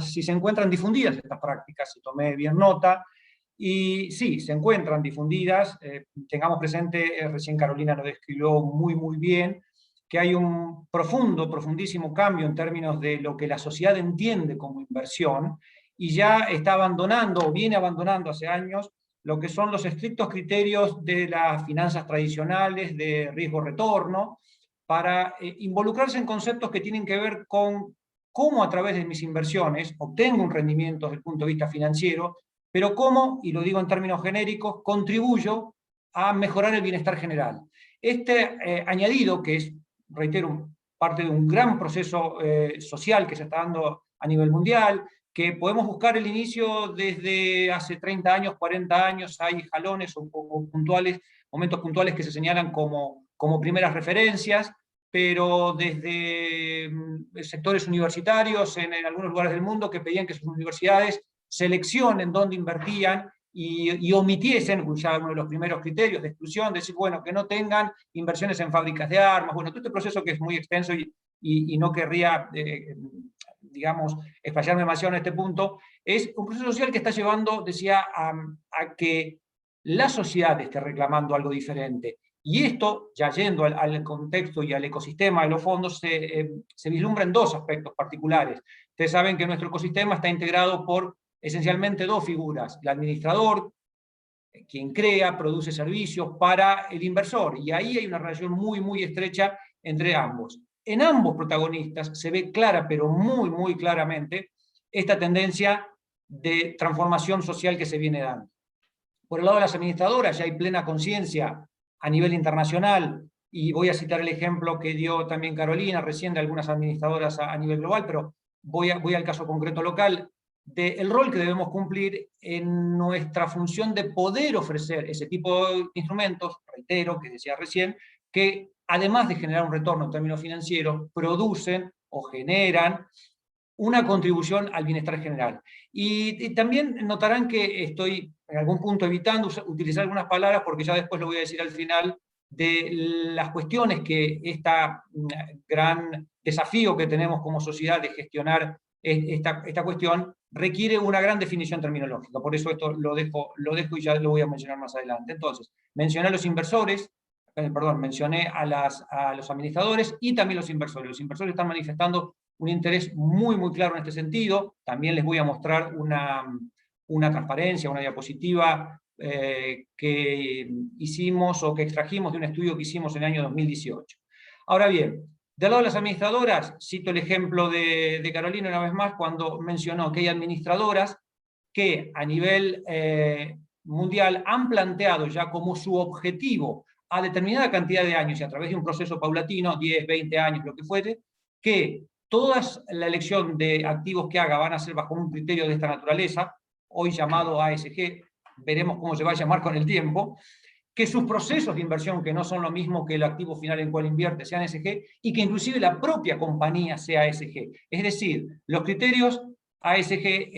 si se encuentran difundidas estas prácticas, si tomé bien nota. Y sí, se encuentran difundidas. Tengamos presente, recién Carolina lo describió muy bien, que hay un profundísimo cambio en términos de lo que la sociedad entiende como inversión, y ya está abandonando, o viene abandonando hace años, lo que son los estrictos criterios de las finanzas tradicionales, de riesgo-retorno, para involucrarse en conceptos que tienen que ver con cómo a través de mis inversiones obtengo un rendimiento desde el punto de vista financiero, pero cómo, y lo digo en términos genéricos, contribuyo a mejorar el bienestar general. Este añadido, que es, reitero, parte de un gran proceso social que se está dando a nivel mundial, que podemos buscar el inicio desde hace 30 años, 40 años, hay jalones o puntuales, momentos puntuales que se señalan como primeras referencias, pero desde sectores universitarios en algunos lugares del mundo que pedían que sus universidades seleccionen dónde invertían y omitiesen, ya uno de los primeros criterios de exclusión, decir, bueno, que no tengan inversiones en fábricas de armas, bueno, todo este proceso que es muy extenso y no querría, digamos, explayarme demasiado en este punto, es un proceso social que está llevando, decía, a que la sociedad esté reclamando algo diferente. Y esto, ya yendo al contexto y al ecosistema de los fondos, se vislumbra en dos aspectos particulares. Ustedes saben que nuestro ecosistema está integrado por esencialmente dos figuras: el administrador, quien crea, produce servicios para el inversor, y ahí hay una relación muy estrecha entre ambos. En ambos protagonistas se ve clara, pero muy claramente, esta tendencia de transformación social que se viene dando. Por el lado de las administradoras ya hay plena conciencia a nivel internacional, y voy a citar el ejemplo que dio también Carolina recién de algunas administradoras a nivel global, pero voy al caso concreto local, del rol que debemos cumplir en nuestra función de poder ofrecer ese tipo de instrumentos, reitero, que decía recién, que además de generar un retorno en términos financieros, producen o generan una contribución al bienestar general. Y también notarán que estoy en algún punto evitando utilizar algunas palabras, porque ya después lo voy a decir al final, de las cuestiones que este gran desafío que tenemos como sociedad de gestionar esta cuestión requiere una gran definición terminológica. Por eso esto lo dejo y ya lo voy a mencionar más adelante. Entonces, mencioné a los inversores, mencioné a los administradores y también los inversores. Los inversores están manifestando un interés muy claro en este sentido. También les voy a mostrar una transparencia, una diapositiva que hicimos o que extrajimos de un estudio que hicimos en el año 2018. Ahora bien, del lado de las administradoras, cito el ejemplo de Carolina una vez más, cuando mencionó que hay administradoras que a nivel mundial han planteado ya como su objetivo a determinada cantidad de años y a través de un proceso paulatino, 10, 20 años, lo que fuere, que toda la elección de activos que haga van a ser bajo un criterio de esta naturaleza, hoy llamado ASG, veremos cómo se va a llamar con el tiempo, que sus procesos de inversión, que no son lo mismo que el activo final en el cual invierte, sean ASG, y que inclusive la propia compañía sea ASG. Es decir, los criterios ASG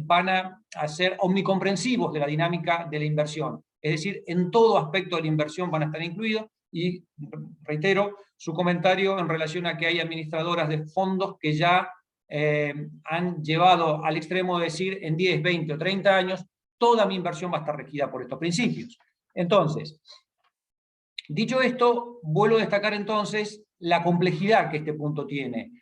van a ser omnicomprensivos de la dinámica de la inversión. es decir, en todo aspecto de la inversión van a estar incluidos, y reitero su comentario en relación a que hay administradoras de fondos que ya han llevado al extremo de decir en 10, 20 o 30 años, toda mi inversión va a estar regida por estos principios. Entonces, dicho esto, vuelvo a destacar entonces la complejidad que este punto tiene.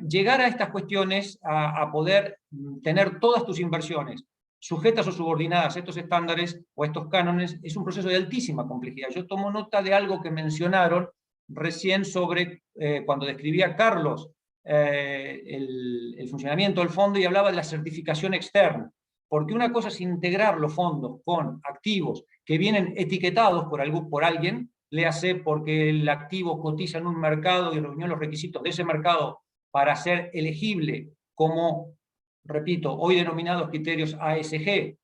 Llegar a estas cuestiones, a poder tener todas tus inversiones sujetas o subordinadas a estos estándares o a estos cánones, es un proceso de altísima complejidad. Yo tomo nota de algo que mencionaron recién sobre, cuando describía Carlos el funcionamiento del fondo, y hablaba de la certificación externa. Porque una cosa es integrar los fondos con activos que vienen etiquetados por alguien, le hace porque el activo cotiza en un mercado y reunió los requisitos de ese mercado para ser elegible como, repito, hoy denominados criterios ASG,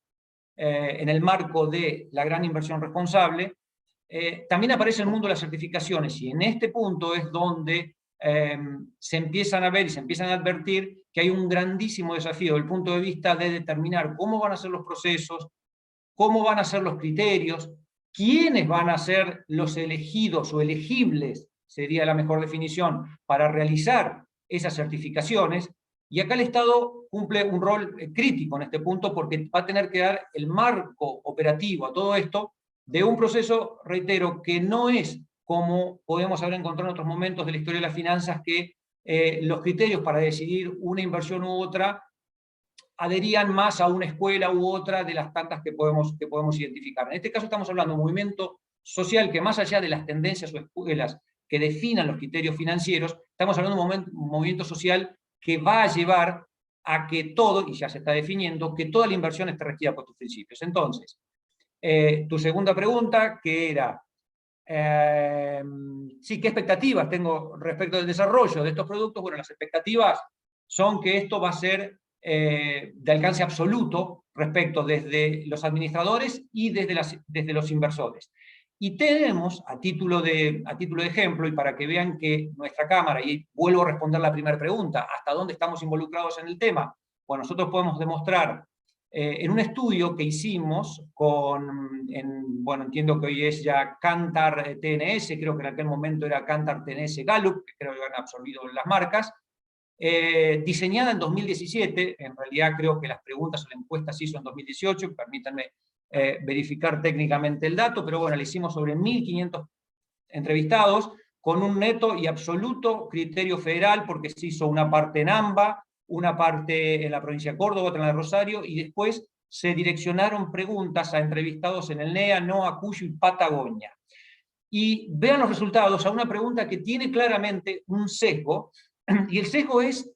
en el marco de la gran inversión responsable. También aparece el mundo de las certificaciones, y en este punto es donde se empiezan a ver y se empiezan a advertir que hay un grandísimo desafío desde el punto de vista de determinar cómo van a ser los procesos, cómo van a ser los criterios, quiénes van a ser los elegidos o elegibles, sería la mejor definición, para realizar esas certificaciones. Y acá el Estado cumple un rol crítico en este punto, porque va a tener que dar el marco operativo a todo esto de un proceso, reitero, que no es como podemos haber encontrado en otros momentos de la historia de las finanzas, que los criterios para decidir una inversión u otra adherían más a una escuela u otra de las tantas que podemos identificar. En este caso estamos hablando de un movimiento social que, más allá de las tendencias o escuelas que definan los criterios financieros, estamos hablando de un movimiento social que va a llevar a que todo, y ya se está definiendo, que toda la inversión esté regida por tus principios. Entonces, tu segunda pregunta, que era, sí, ¿qué expectativas tengo respecto del desarrollo de estos productos? Bueno, las expectativas son que esto va a ser de alcance absoluto respecto desde los administradores y desde los inversores. Y tenemos, a título de ejemplo, y para que vean que nuestra Cámara, y vuelvo a responder la primera pregunta, ¿hasta dónde estamos involucrados en el tema? Bueno, nosotros podemos demostrar en un estudio que hicimos bueno, entiendo que hoy es ya Kantar TNS, creo que en aquel momento era Kantar TNS Gallup, que creo que han absorbido las marcas, diseñada en 2017, en realidad creo que las preguntas o la encuesta se hizo en 2018, permítanme verificar técnicamente el dato, pero bueno, le hicimos sobre 1.500 entrevistados, con un neto y absoluto criterio federal, porque se hizo una parte en AMBA, una parte en la provincia de Córdoba, otra en la de Rosario, y después se direccionaron preguntas a entrevistados en el NEA, NOA, Cuyo y Patagonia. Y vean los resultados a una pregunta que tiene claramente un sesgo, y el sesgo es,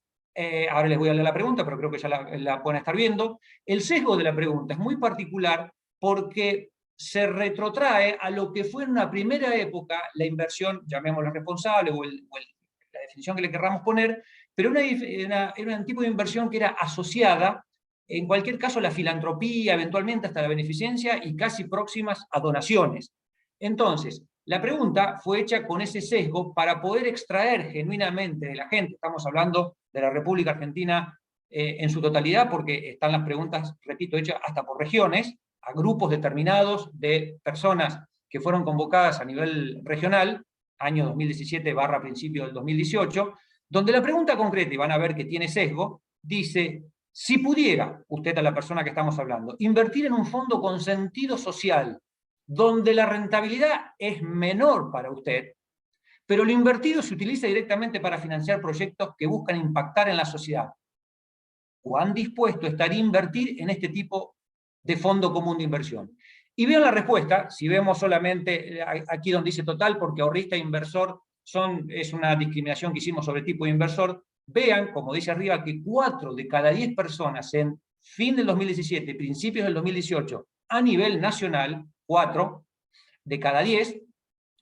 ahora les voy a leer la pregunta, pero creo que ya la pueden estar viendo. El sesgo de la pregunta es muy particular porque se retrotrae a lo que fue en una primera época la inversión, llamémosla responsable, o la definición que le querramos poner, pero era un tipo de inversión que era asociada, en cualquier caso, a la filantropía, eventualmente hasta la beneficencia, y casi próximas a donaciones. Entonces, la pregunta fue hecha con ese sesgo para poder extraer genuinamente de la gente, estamos hablando de la República Argentina en su totalidad, porque están las preguntas, repito, hechas hasta por regiones, a grupos determinados de personas que fueron convocadas a nivel regional, año 2017 / principio del 2018, donde la pregunta concreta, y van a ver que tiene sesgo, dice: si pudiera, usted a la persona que estamos hablando, invertir en un fondo con sentido social, donde la rentabilidad es menor para usted, pero lo invertido se utiliza directamente para financiar proyectos que buscan impactar en la sociedad, ¿cuán dispuesto estaría a invertir en este tipo de fondo común de inversión? Y vean la respuesta, si vemos solamente aquí donde dice total, porque ahorrista e inversor es una discriminación que hicimos sobre tipo de inversor. Vean, como dice arriba, que 4 de cada 10 personas en fin del 2017, principios del 2018, a nivel nacional, 4 de cada 10,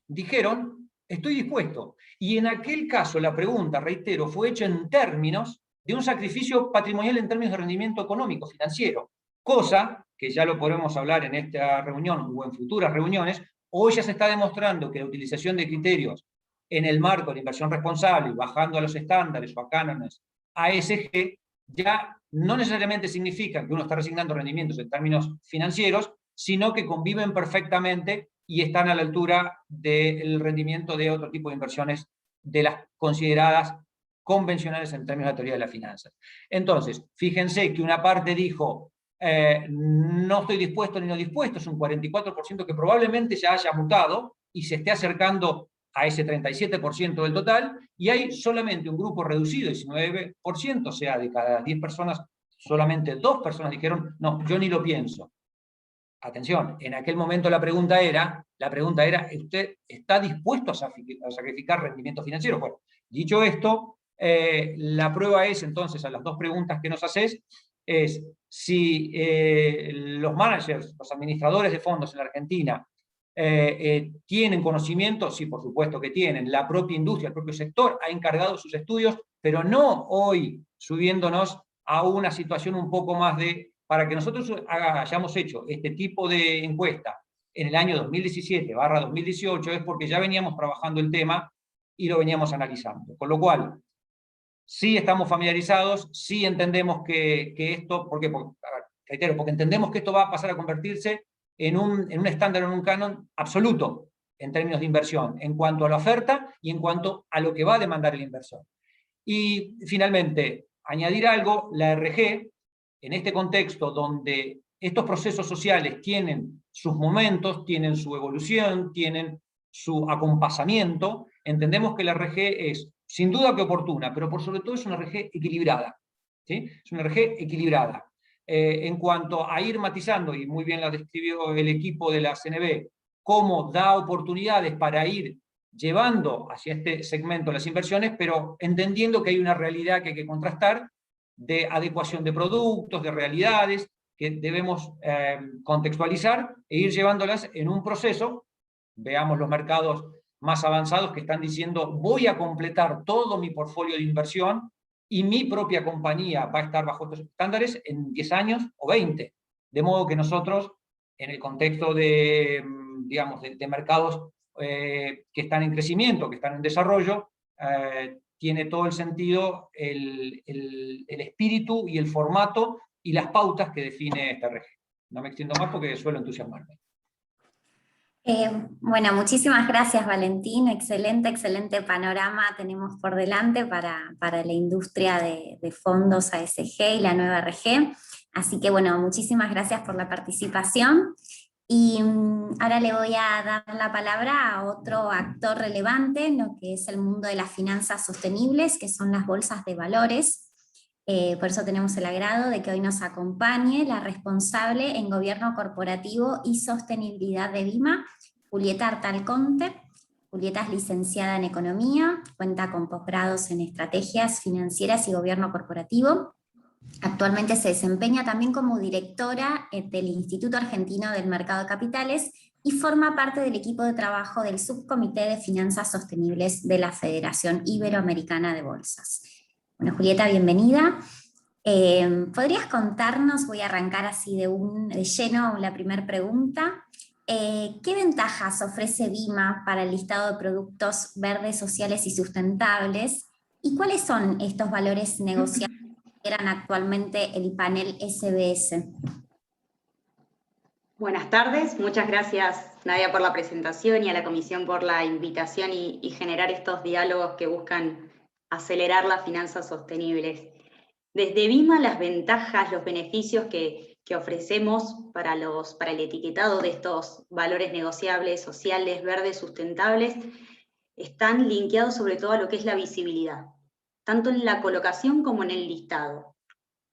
dijeron, estoy dispuesto. Y en aquel caso la pregunta, reitero, fue hecha en términos de un sacrificio patrimonial en términos de rendimiento económico, financiero, cosa que ya lo podremos hablar en esta reunión o en futuras reuniones. Hoy ya se está demostrando que la utilización de criterios en el marco de la inversión responsable, bajando a los estándares o a cánones ASG, ya no necesariamente significa que uno está resignando rendimientos en términos financieros, sino que conviven perfectamente y están a la altura del rendimiento de otro tipo de inversiones de las consideradas convencionales en términos de teoría de las finanzas. Entonces, fíjense que una parte dijo, no estoy dispuesto ni no dispuesto, es un 44% que probablemente ya haya mutado y se esté acercando a ese 37% del total, y hay solamente un grupo reducido, 19%, o sea, de cada 10 personas, solamente 2 personas dijeron, no, yo ni lo pienso. Atención, en aquel momento la pregunta era, ¿usted está dispuesto a sacrificar rendimiento financiero? Bueno, dicho esto, la prueba es entonces, a las 2 preguntas que nos haces, es si los managers, los administradores de fondos en la Argentina, ¿tienen conocimiento? Sí, por supuesto que tienen. La propia industria, el propio sector ha encargado sus estudios, pero no hoy subiéndonos a una situación un poco más de... Para que nosotros hayamos hecho este tipo de encuesta en el año 2017/2018 es porque ya veníamos trabajando el tema y lo veníamos analizando. Con lo cual, sí estamos familiarizados, sí entendemos que esto, porque entendemos que esto va a pasar a convertirse en un estándar, en un canon absoluto en términos de inversión, en cuanto a la oferta y en cuanto a lo que va a demandar el inversor. Y finalmente, añadir algo, la RG, en este contexto donde estos procesos sociales tienen sus momentos, tienen su evolución, tienen su acompasamiento, entendemos que la RG es, sin duda que oportuna, pero por sobre todo es una RG equilibrada. ¿Sí? Es una RG equilibrada. En cuanto a ir matizando, y muy bien la describió el equipo de la CNB, cómo da oportunidades para ir llevando hacia este segmento las inversiones, pero entendiendo que hay una realidad que hay que contrastar, de adecuación de productos, de realidades, que debemos contextualizar e ir llevándolas en un proceso. Veamos los mercados más avanzados que están diciendo, voy a completar todo mi portfolio de inversión y mi propia compañía va a estar bajo estos estándares en 10 años o 20. De modo que nosotros, en el contexto de, digamos, de mercados que están en crecimiento, que están en desarrollo, tiene todo el sentido el espíritu y el formato y las pautas que define esta región. No me extiendo más porque suelo entusiasmarme. Bueno, muchísimas gracias, Valentín. Excelente panorama tenemos por delante para la industria de fondos ASG y la nueva RG. Así que bueno, muchísimas gracias por la participación. Y ahora le voy a dar la palabra a otro actor relevante en lo que es el mundo de las finanzas sostenibles, que son las bolsas de valores. Por eso tenemos el agrado de que hoy nos acompañe la responsable en Gobierno Corporativo y Sostenibilidad de BIMA, Julieta Artalconte. Julieta es licenciada en Economía, cuenta con posgrados en Estrategias Financieras y Gobierno Corporativo. Actualmente se desempeña también como directora del Instituto Argentino del Mercado de Capitales y forma parte del equipo de trabajo del Subcomité de Finanzas Sostenibles de la Federación Iberoamericana de Bolsas. Bueno, Julieta, bienvenida. ¿Podrías contarnos, voy a arrancar así de lleno la primera pregunta, qué ventajas ofrece BIMA para el listado de productos verdes, sociales y sustentables? ¿Y cuáles son estos valores negociados que eran actualmente el panel SBS? Buenas tardes, muchas gracias Nadia por la presentación y a la Comisión por la invitación y generar estos diálogos que buscan acelerar las finanzas sostenibles. Desde BIMA las ventajas, los beneficios que ofrecemos para el etiquetado de estos valores negociables, sociales, verdes, sustentables, están linkeados sobre todo a lo que es la visibilidad, tanto en la colocación como en el listado.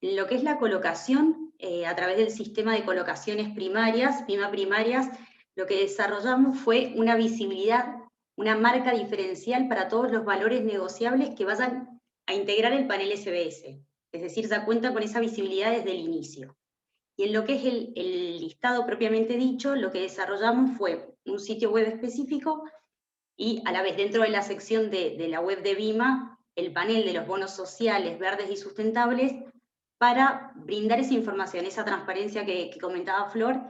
En lo que es la colocación, a través del sistema de colocaciones primarias, BIMA primarias, lo que desarrollamos fue una visibilidad, una marca diferencial para todos los valores negociables que vayan a integrar el panel SBS. Es decir, ya cuenta con esa visibilidad desde el inicio. Y en lo que es el listado propiamente dicho, lo que desarrollamos fue un sitio web específico y a la vez dentro de la sección de la web de BIMA, el panel de los bonos sociales, verdes y sustentables, para brindar esa información, esa transparencia que comentaba Flor,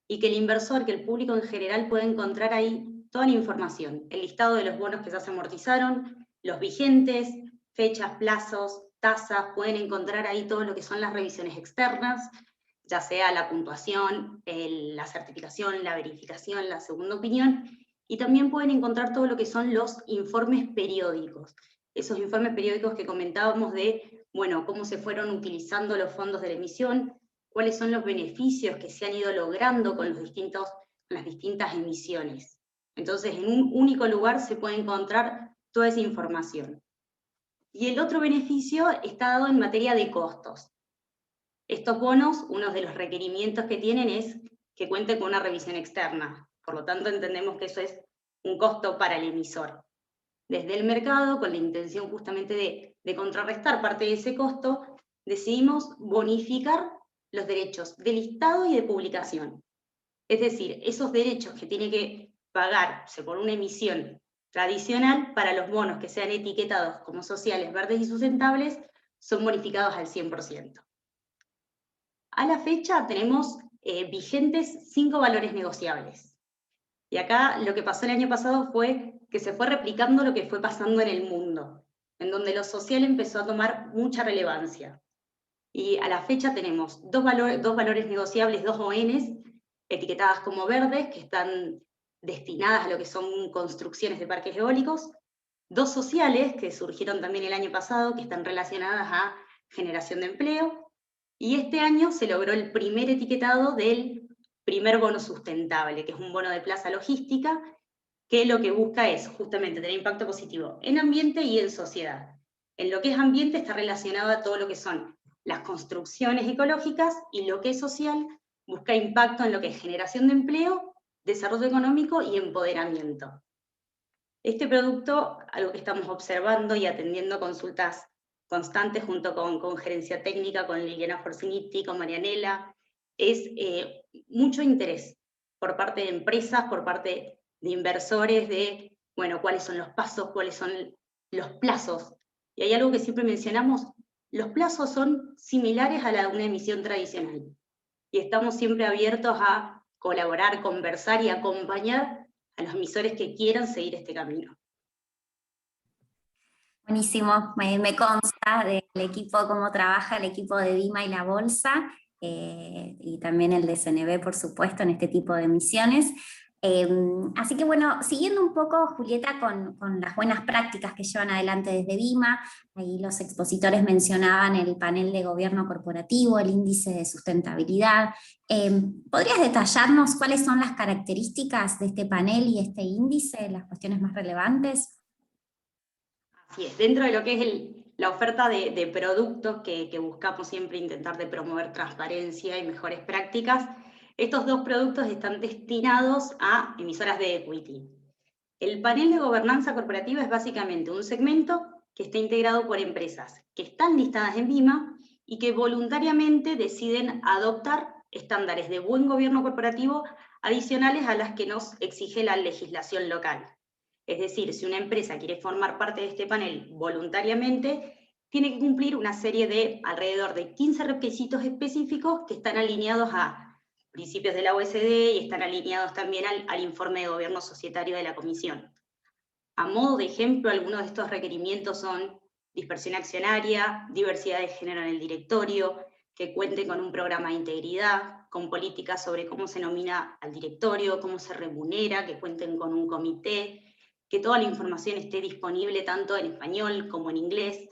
y que el inversor, que el público en general pueda encontrar ahí toda la información, el listado de los bonos que ya se amortizaron, los vigentes, fechas, plazos, tasas, pueden encontrar ahí todo lo que son las revisiones externas, ya sea la puntuación, la certificación, la verificación, la segunda opinión, y también pueden encontrar todo lo que son los informes periódicos. Esos informes periódicos que comentábamos de, bueno, cómo se fueron utilizando los fondos de la emisión, cuáles son los beneficios que se han ido logrando con las distintas emisiones. Entonces, en un único lugar se puede encontrar toda esa información. Y el otro beneficio está dado en materia de costos. Estos bonos, uno de los requerimientos que tienen es que cuenten con una revisión externa. Por lo tanto, entendemos que eso es un costo para el emisor. Desde el mercado, con la intención justamente de contrarrestar parte de ese costo, decidimos bonificar los derechos de listado y de publicación. Es decir, esos derechos que tiene que pagarse por una emisión tradicional, para los bonos que sean etiquetados como sociales, verdes y sustentables, son bonificados al 100%. A la fecha tenemos vigentes 5 valores negociables. Y acá lo que pasó el año pasado fue que se fue replicando lo que fue pasando en el mundo, en donde lo social empezó a tomar mucha relevancia. Y a la fecha tenemos dos valores negociables, 2 ONs, etiquetadas como verdes, que están destinadas a lo que son construcciones de parques eólicos, 2 sociales, que surgieron también el año pasado, que están relacionadas a generación de empleo, y este año se logró el primer etiquetado del primer bono sustentable, que es un bono de plaza logística, que lo que busca es justamente tener impacto positivo en ambiente y en sociedad. En lo que es ambiente está relacionado a todo lo que son las construcciones ecológicas, y lo que es social busca impacto en lo que es generación de empleo, desarrollo económico y empoderamiento. Este producto, algo que estamos observando y atendiendo consultas constantes junto con gerencia técnica, con Liliana Forcinitti, con Marianela, es mucho interés por parte de empresas, por parte de inversores, de, bueno, cuáles son los pasos, cuáles son los plazos. Y hay algo que siempre mencionamos, los plazos son similares a la de una emisión tradicional. Y estamos siempre abiertos a colaborar, conversar y acompañar a los emisores que quieran seguir este camino. Buenísimo, me consta del equipo, cómo trabaja el equipo de Vima y la Bolsa, y también el de CNV, por supuesto, en este tipo de emisiones. Así que bueno, siguiendo un poco, Julieta, con las buenas prácticas que llevan adelante desde Vima, ahí los expositores mencionaban el panel de gobierno corporativo, el índice de sustentabilidad. ¿Podrías detallarnos cuáles son las características de este panel y este índice, las cuestiones más relevantes? Así es, dentro de lo que es la oferta de productos que buscamos siempre intentar de promover transparencia y mejores prácticas, estos 2 productos están destinados a emisoras de equity. El panel de gobernanza corporativa es básicamente un segmento que está integrado por empresas que están listadas en Vima y que voluntariamente deciden adoptar estándares de buen gobierno corporativo adicionales a las que nos exige la legislación local. Es decir, si una empresa quiere formar parte de este panel voluntariamente, tiene que cumplir una serie de alrededor de 15 requisitos específicos que están alineados a principios de la OECD y están alineados también al informe de gobierno societario de la Comisión. A modo de ejemplo, algunos de estos requerimientos son dispersión accionaria, diversidad de género en el directorio, que cuente con un programa de integridad, con políticas sobre cómo se nomina al directorio, cómo se remunera, que cuenten con un comité, que toda la información esté disponible tanto en español como en inglés.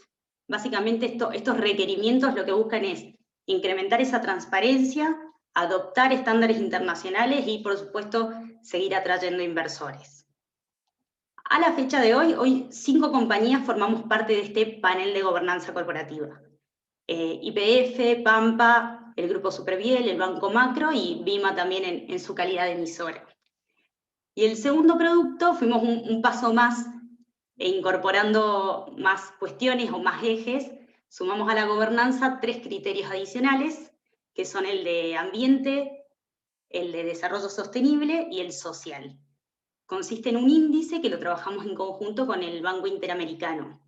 Básicamente estos requerimientos lo que buscan es incrementar esa transparencia, adoptar estándares internacionales y, por supuesto, seguir atrayendo inversores. A la fecha de hoy 5 compañías formamos parte de este panel de gobernanza corporativa. YPF, Pampa, el Grupo Superviel, el Banco Macro y Vima también en su calidad de emisora. Y el segundo producto, fuimos un paso más, incorporando más cuestiones o más ejes, sumamos a la gobernanza 3 criterios adicionales, que son el de ambiente, el de desarrollo sostenible y el social. Consiste en un índice que lo trabajamos en conjunto con el Banco Interamericano.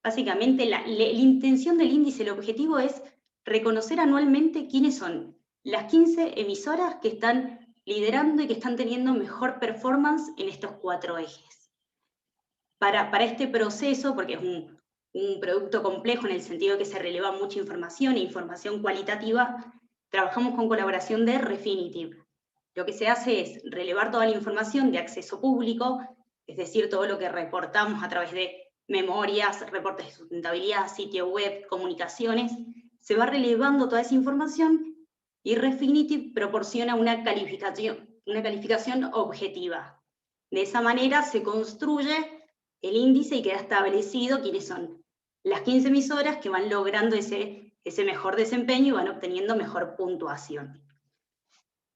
Básicamente, la intención del índice, el objetivo es reconocer anualmente quiénes son las 15 emisoras que están liderando y que están teniendo mejor performance en estos 4 ejes. Para este proceso, porque es un producto complejo en el sentido que se releva mucha información e información cualitativa, trabajamos con colaboración de Refinitiv. Lo que se hace es relevar toda la información de acceso público, es decir, todo lo que reportamos a través de memorias, reportes de sustentabilidad, sitio web, comunicaciones, se va relevando toda esa información y Refinitiv proporciona una calificación objetiva. De esa manera se construye el índice y queda establecido quiénes son las 15 emisoras que van logrando ese mejor desempeño y van obteniendo mejor puntuación.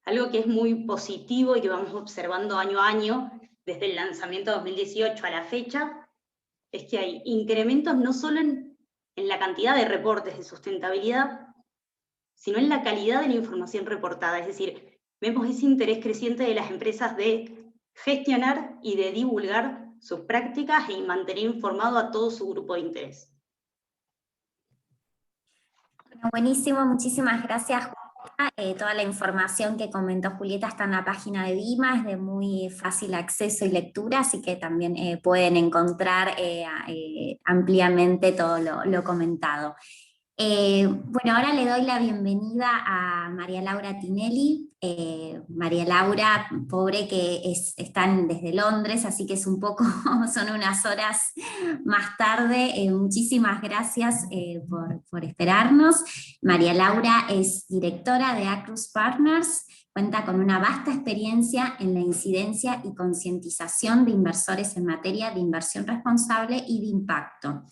Algo que es muy positivo y que vamos observando año a año, desde el lanzamiento de 2018 a la fecha, es que hay incrementos no solo en la cantidad de reportes de sustentabilidad, sino en la calidad de la información reportada. Es decir, vemos ese interés creciente de las empresas de gestionar y de divulgar sus prácticas y mantener informado a todo su grupo de interés. Bueno, buenísimo, muchísimas gracias, Julieta. Toda la información que comentó Julieta está en la página de BIMA, es de muy fácil acceso y lectura, así que también pueden encontrar ampliamente todo lo comentado. Bueno, ahora le doy la bienvenida a María Laura Tinelli. María Laura, pobre que están desde Londres, así que es un poco, son unas horas más tarde. Muchísimas gracias por esperarnos. María Laura es directora de Acrus Partners, cuenta con una vasta experiencia en la incidencia y concientización de inversores en materia de inversión responsable y de impacto.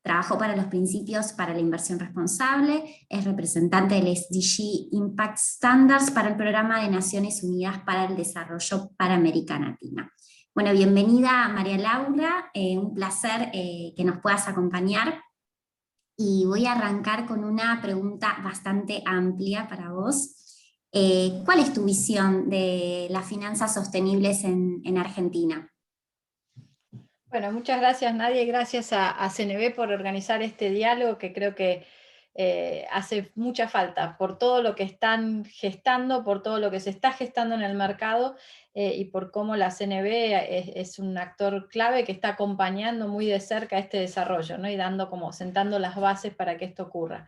Trabajó para los principios para la inversión responsable, es representante del SDG Impact Standards para el Programa de Naciones Unidas para el Desarrollo para América Latina. Bueno, bienvenida María Laura, un placer que nos puedas acompañar. Y voy a arrancar con una pregunta bastante amplia para vos. ¿Cuál es tu visión de las finanzas sostenibles en Argentina? Bueno, muchas gracias Nadia y gracias a CNV por organizar este diálogo que creo que hace mucha falta por todo lo que están gestando, por todo lo que se está gestando en el mercado y por cómo la CNV es un actor clave que está acompañando muy de cerca este desarrollo, ¿no? Y sentando las bases para que esto ocurra.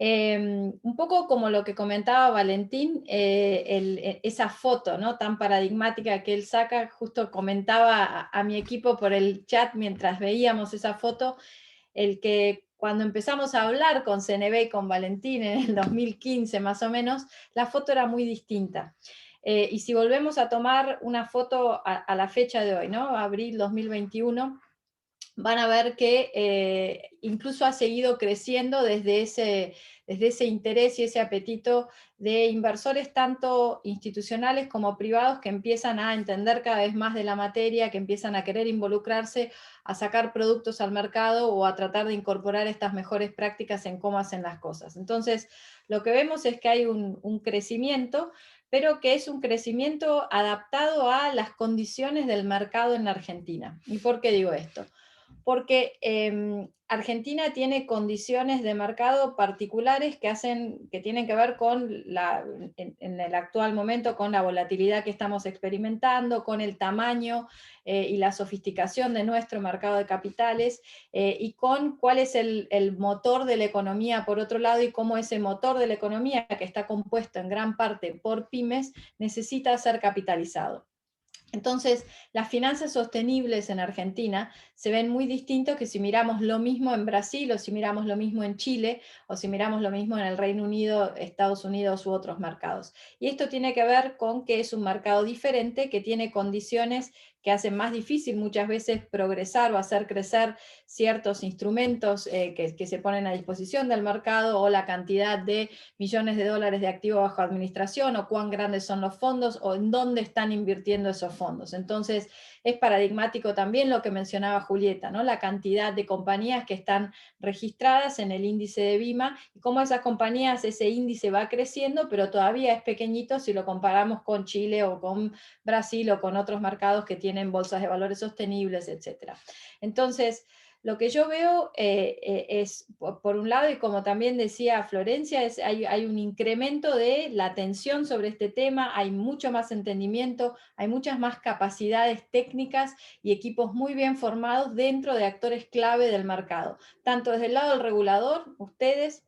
Un poco como lo que comentaba Valentín, esa foto, ¿no?, tan paradigmática que él saca, justo comentaba a mi equipo por el chat mientras veíamos esa foto, el que cuando empezamos a hablar con CNV y con Valentín en el 2015 más o menos, la foto era muy distinta. Y si volvemos a tomar una foto a la fecha de hoy, ¿no?, abril 2021, van a ver que incluso ha seguido creciendo desde ese interés y ese apetito de inversores tanto institucionales como privados que empiezan a entender cada vez más de la materia, que empiezan a querer involucrarse, a sacar productos al mercado o a tratar de incorporar estas mejores prácticas en cómo hacen las cosas. Entonces, lo que vemos es que hay un crecimiento, pero que es un crecimiento adaptado a las condiciones del mercado en la Argentina. ¿Y por qué digo esto? Porque Argentina tiene condiciones de mercado particulares que tienen que ver con en el actual momento con la volatilidad que estamos experimentando, con el tamaño y la sofisticación de nuestro mercado de capitales y con cuál es el motor de la economía por otro lado y cómo ese motor de la economía, que está compuesto en gran parte por pymes, necesita ser capitalizado. Entonces, las finanzas sostenibles en Argentina se ven muy distintos que si miramos lo mismo en Brasil, o si miramos lo mismo en Chile, o si miramos lo mismo en el Reino Unido, Estados Unidos u otros mercados. Y esto tiene que ver con que es un mercado diferente, que tiene condiciones que hacen más difícil muchas veces progresar o hacer crecer ciertos instrumentos que se ponen a disposición del mercado, o la cantidad de millones de dólares de activo bajo administración, o cuán grandes son los fondos, o en dónde están invirtiendo esos fondos. Entonces, es paradigmático también lo que mencionaba Julieta, ¿no?, la cantidad de compañías que están registradas en el índice de BIMA, y cómo esas compañías, ese índice va creciendo, pero todavía es pequeñito si lo comparamos con Chile o con Brasil o con otros mercados que tienen bolsas de valores sostenibles, etc. Entonces, lo que yo veo es, por un lado, y como también decía Florencia, hay un incremento de la atención sobre este tema, hay mucho más entendimiento, hay muchas más capacidades técnicas y equipos muy bien formados dentro de actores clave del mercado, tanto desde el lado del regulador, ustedes,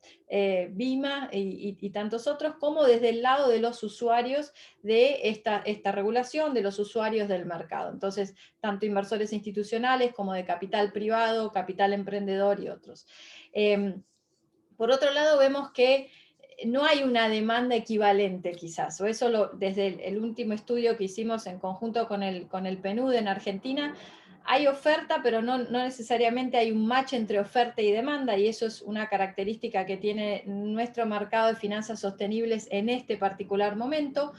BIMA y tantos otros, como desde el lado de los usuarios de esta regulación, de los usuarios del mercado. Entonces, tanto inversores institucionales como de capital privado, capital emprendedor y otros. Por otro lado, vemos que no hay una demanda equivalente quizás, o eso desde el último estudio que hicimos en conjunto con el PNUD en Argentina, hay oferta, pero no necesariamente hay un match entre oferta y demanda, y eso es una característica que tiene nuestro mercado de finanzas sostenibles en este particular momento.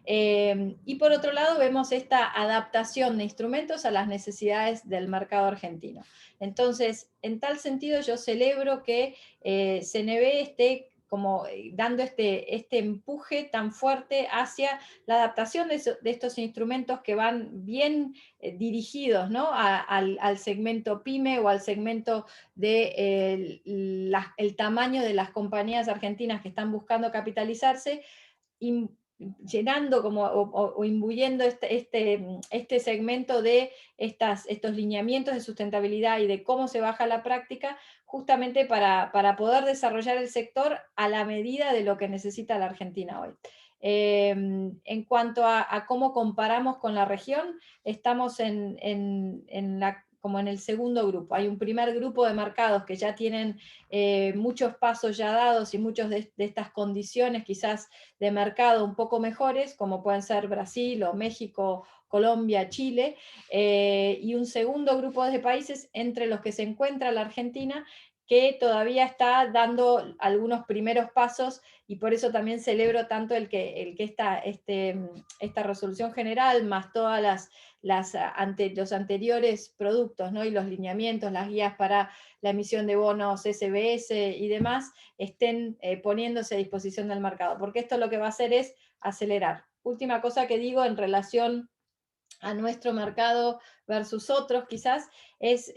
Y por otro lado vemos esta adaptación de instrumentos a las necesidades del mercado argentino. Entonces, en tal sentido yo celebro que CNB esté como dando este empuje tan fuerte hacia la adaptación de estos instrumentos que van bien dirigidos, ¿no? al segmento PYME o al segmento de el tamaño de las compañías argentinas que están buscando capitalizarse, llenando o imbuyendo este segmento de estos lineamientos de sustentabilidad y de cómo se baja la práctica, justamente para poder desarrollar el sector a la medida de lo que necesita la Argentina hoy. En cuanto a cómo comparamos con la región, estamos como en el segundo grupo. Hay un primer grupo de mercados que ya tienen muchos pasos ya dados y muchas de estas condiciones quizás de mercado un poco mejores, como pueden ser Brasil o México, Colombia, Chile, y un segundo grupo de países entre los que se encuentra la Argentina, que todavía está dando algunos primeros pasos, y por eso también celebro tanto esta resolución general, más todas los anteriores productos, ¿no? Y los lineamientos, las guías para la emisión de bonos SBS y demás, estén poniéndose a disposición del mercado, porque esto lo que va a hacer es acelerar. Última cosa que digo en relación a nuestro mercado versus otros quizás, es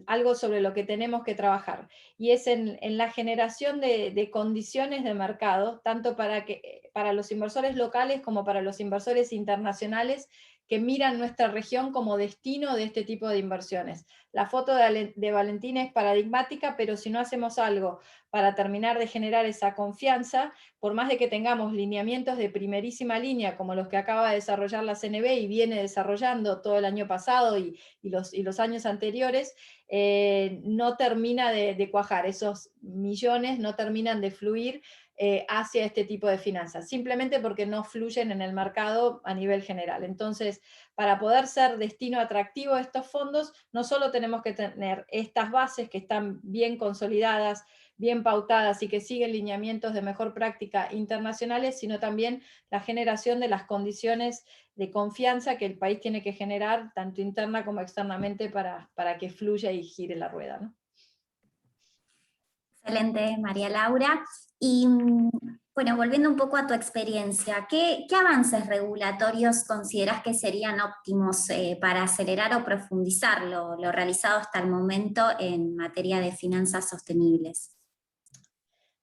algo sobre lo que tenemos que trabajar, y es en la generación de condiciones de mercado, tanto para los inversores locales como para los inversores internacionales que miran nuestra región como destino de este tipo de inversiones. La foto de Valentina es paradigmática, pero si no hacemos algo para terminar de generar esa confianza, por más de que tengamos lineamientos de primerísima línea, como los que acaba de desarrollar la CNB y viene desarrollando todo el año pasado y los años anteriores, no termina de cuajar, esos millones no terminan de fluir hacia este tipo de finanzas, simplemente porque no fluyen en el mercado a nivel general. Entonces, para poder ser destino atractivo de estos fondos, no solo tenemos que tener estas bases que están bien consolidadas, bien pautadas y que siguen lineamientos de mejor práctica internacionales, sino también la generación de las condiciones de confianza que el país tiene que generar, tanto interna como externamente, para que fluya y gire la rueda, ¿no? Excelente, María Laura. Y bueno, volviendo un poco a tu experiencia, ¿qué avances regulatorios consideras que serían óptimos para acelerar o profundizar lo realizado hasta el momento en materia de finanzas sostenibles?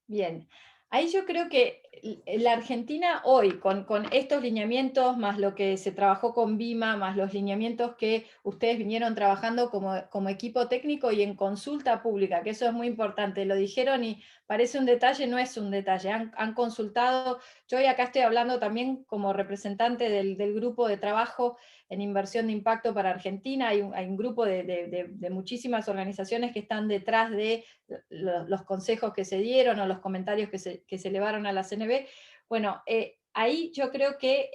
Bien, ahí yo creo que la Argentina hoy, con estos lineamientos, más lo que se trabajó con BIMA, más los lineamientos que ustedes vinieron trabajando como equipo técnico y en consulta pública, que eso es muy importante, lo dijeron y parece un detalle, no es un detalle, han consultado. Yo hoy acá estoy hablando también como representante del grupo de trabajo en inversión de impacto para Argentina. Hay un grupo de muchísimas organizaciones que están detrás de los consejos que se dieron o los comentarios que se elevaron a la CNB. Bueno, ahí yo creo que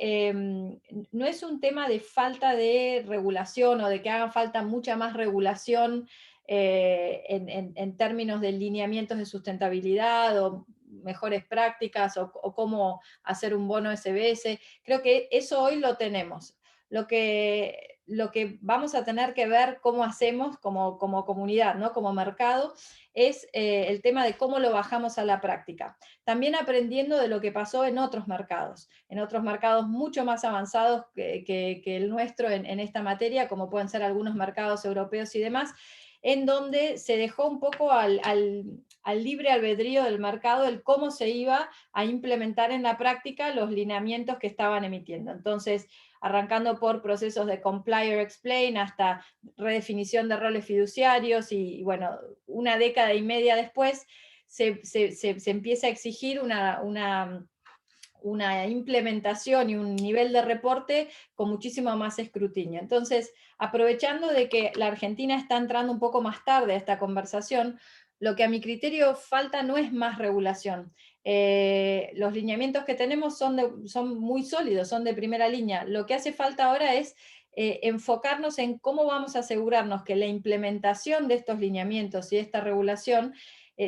no es un tema de falta de regulación o de que haga falta mucha más regulación en términos de lineamientos de sustentabilidad o mejores prácticas o cómo hacer un bono SBS. Creo que eso hoy lo tenemos. Lo que vamos a tener que ver cómo hacemos como comunidad, ¿no? Como mercado, es el tema de cómo lo bajamos a la práctica. También aprendiendo de lo que pasó en otros mercados mucho más avanzados que el nuestro en esta materia, como pueden ser algunos mercados europeos y demás. en donde se dejó un poco al libre albedrío del mercado el cómo se iba a implementar en la práctica los lineamientos que estaban emitiendo. Entonces, arrancando por procesos de comply or explain hasta redefinición de roles fiduciarios y bueno, una década y media después se empieza a exigir una implementación y un nivel de reporte con muchísimo más escrutinio. Entonces, aprovechando de que la Argentina está entrando un poco más tarde a esta conversación, lo que a mi criterio falta no es más regulación. Los lineamientos que tenemos son muy sólidos, son de primera línea. Lo que hace falta ahora es enfocarnos en cómo vamos a asegurarnos que la implementación de estos lineamientos y esta regulación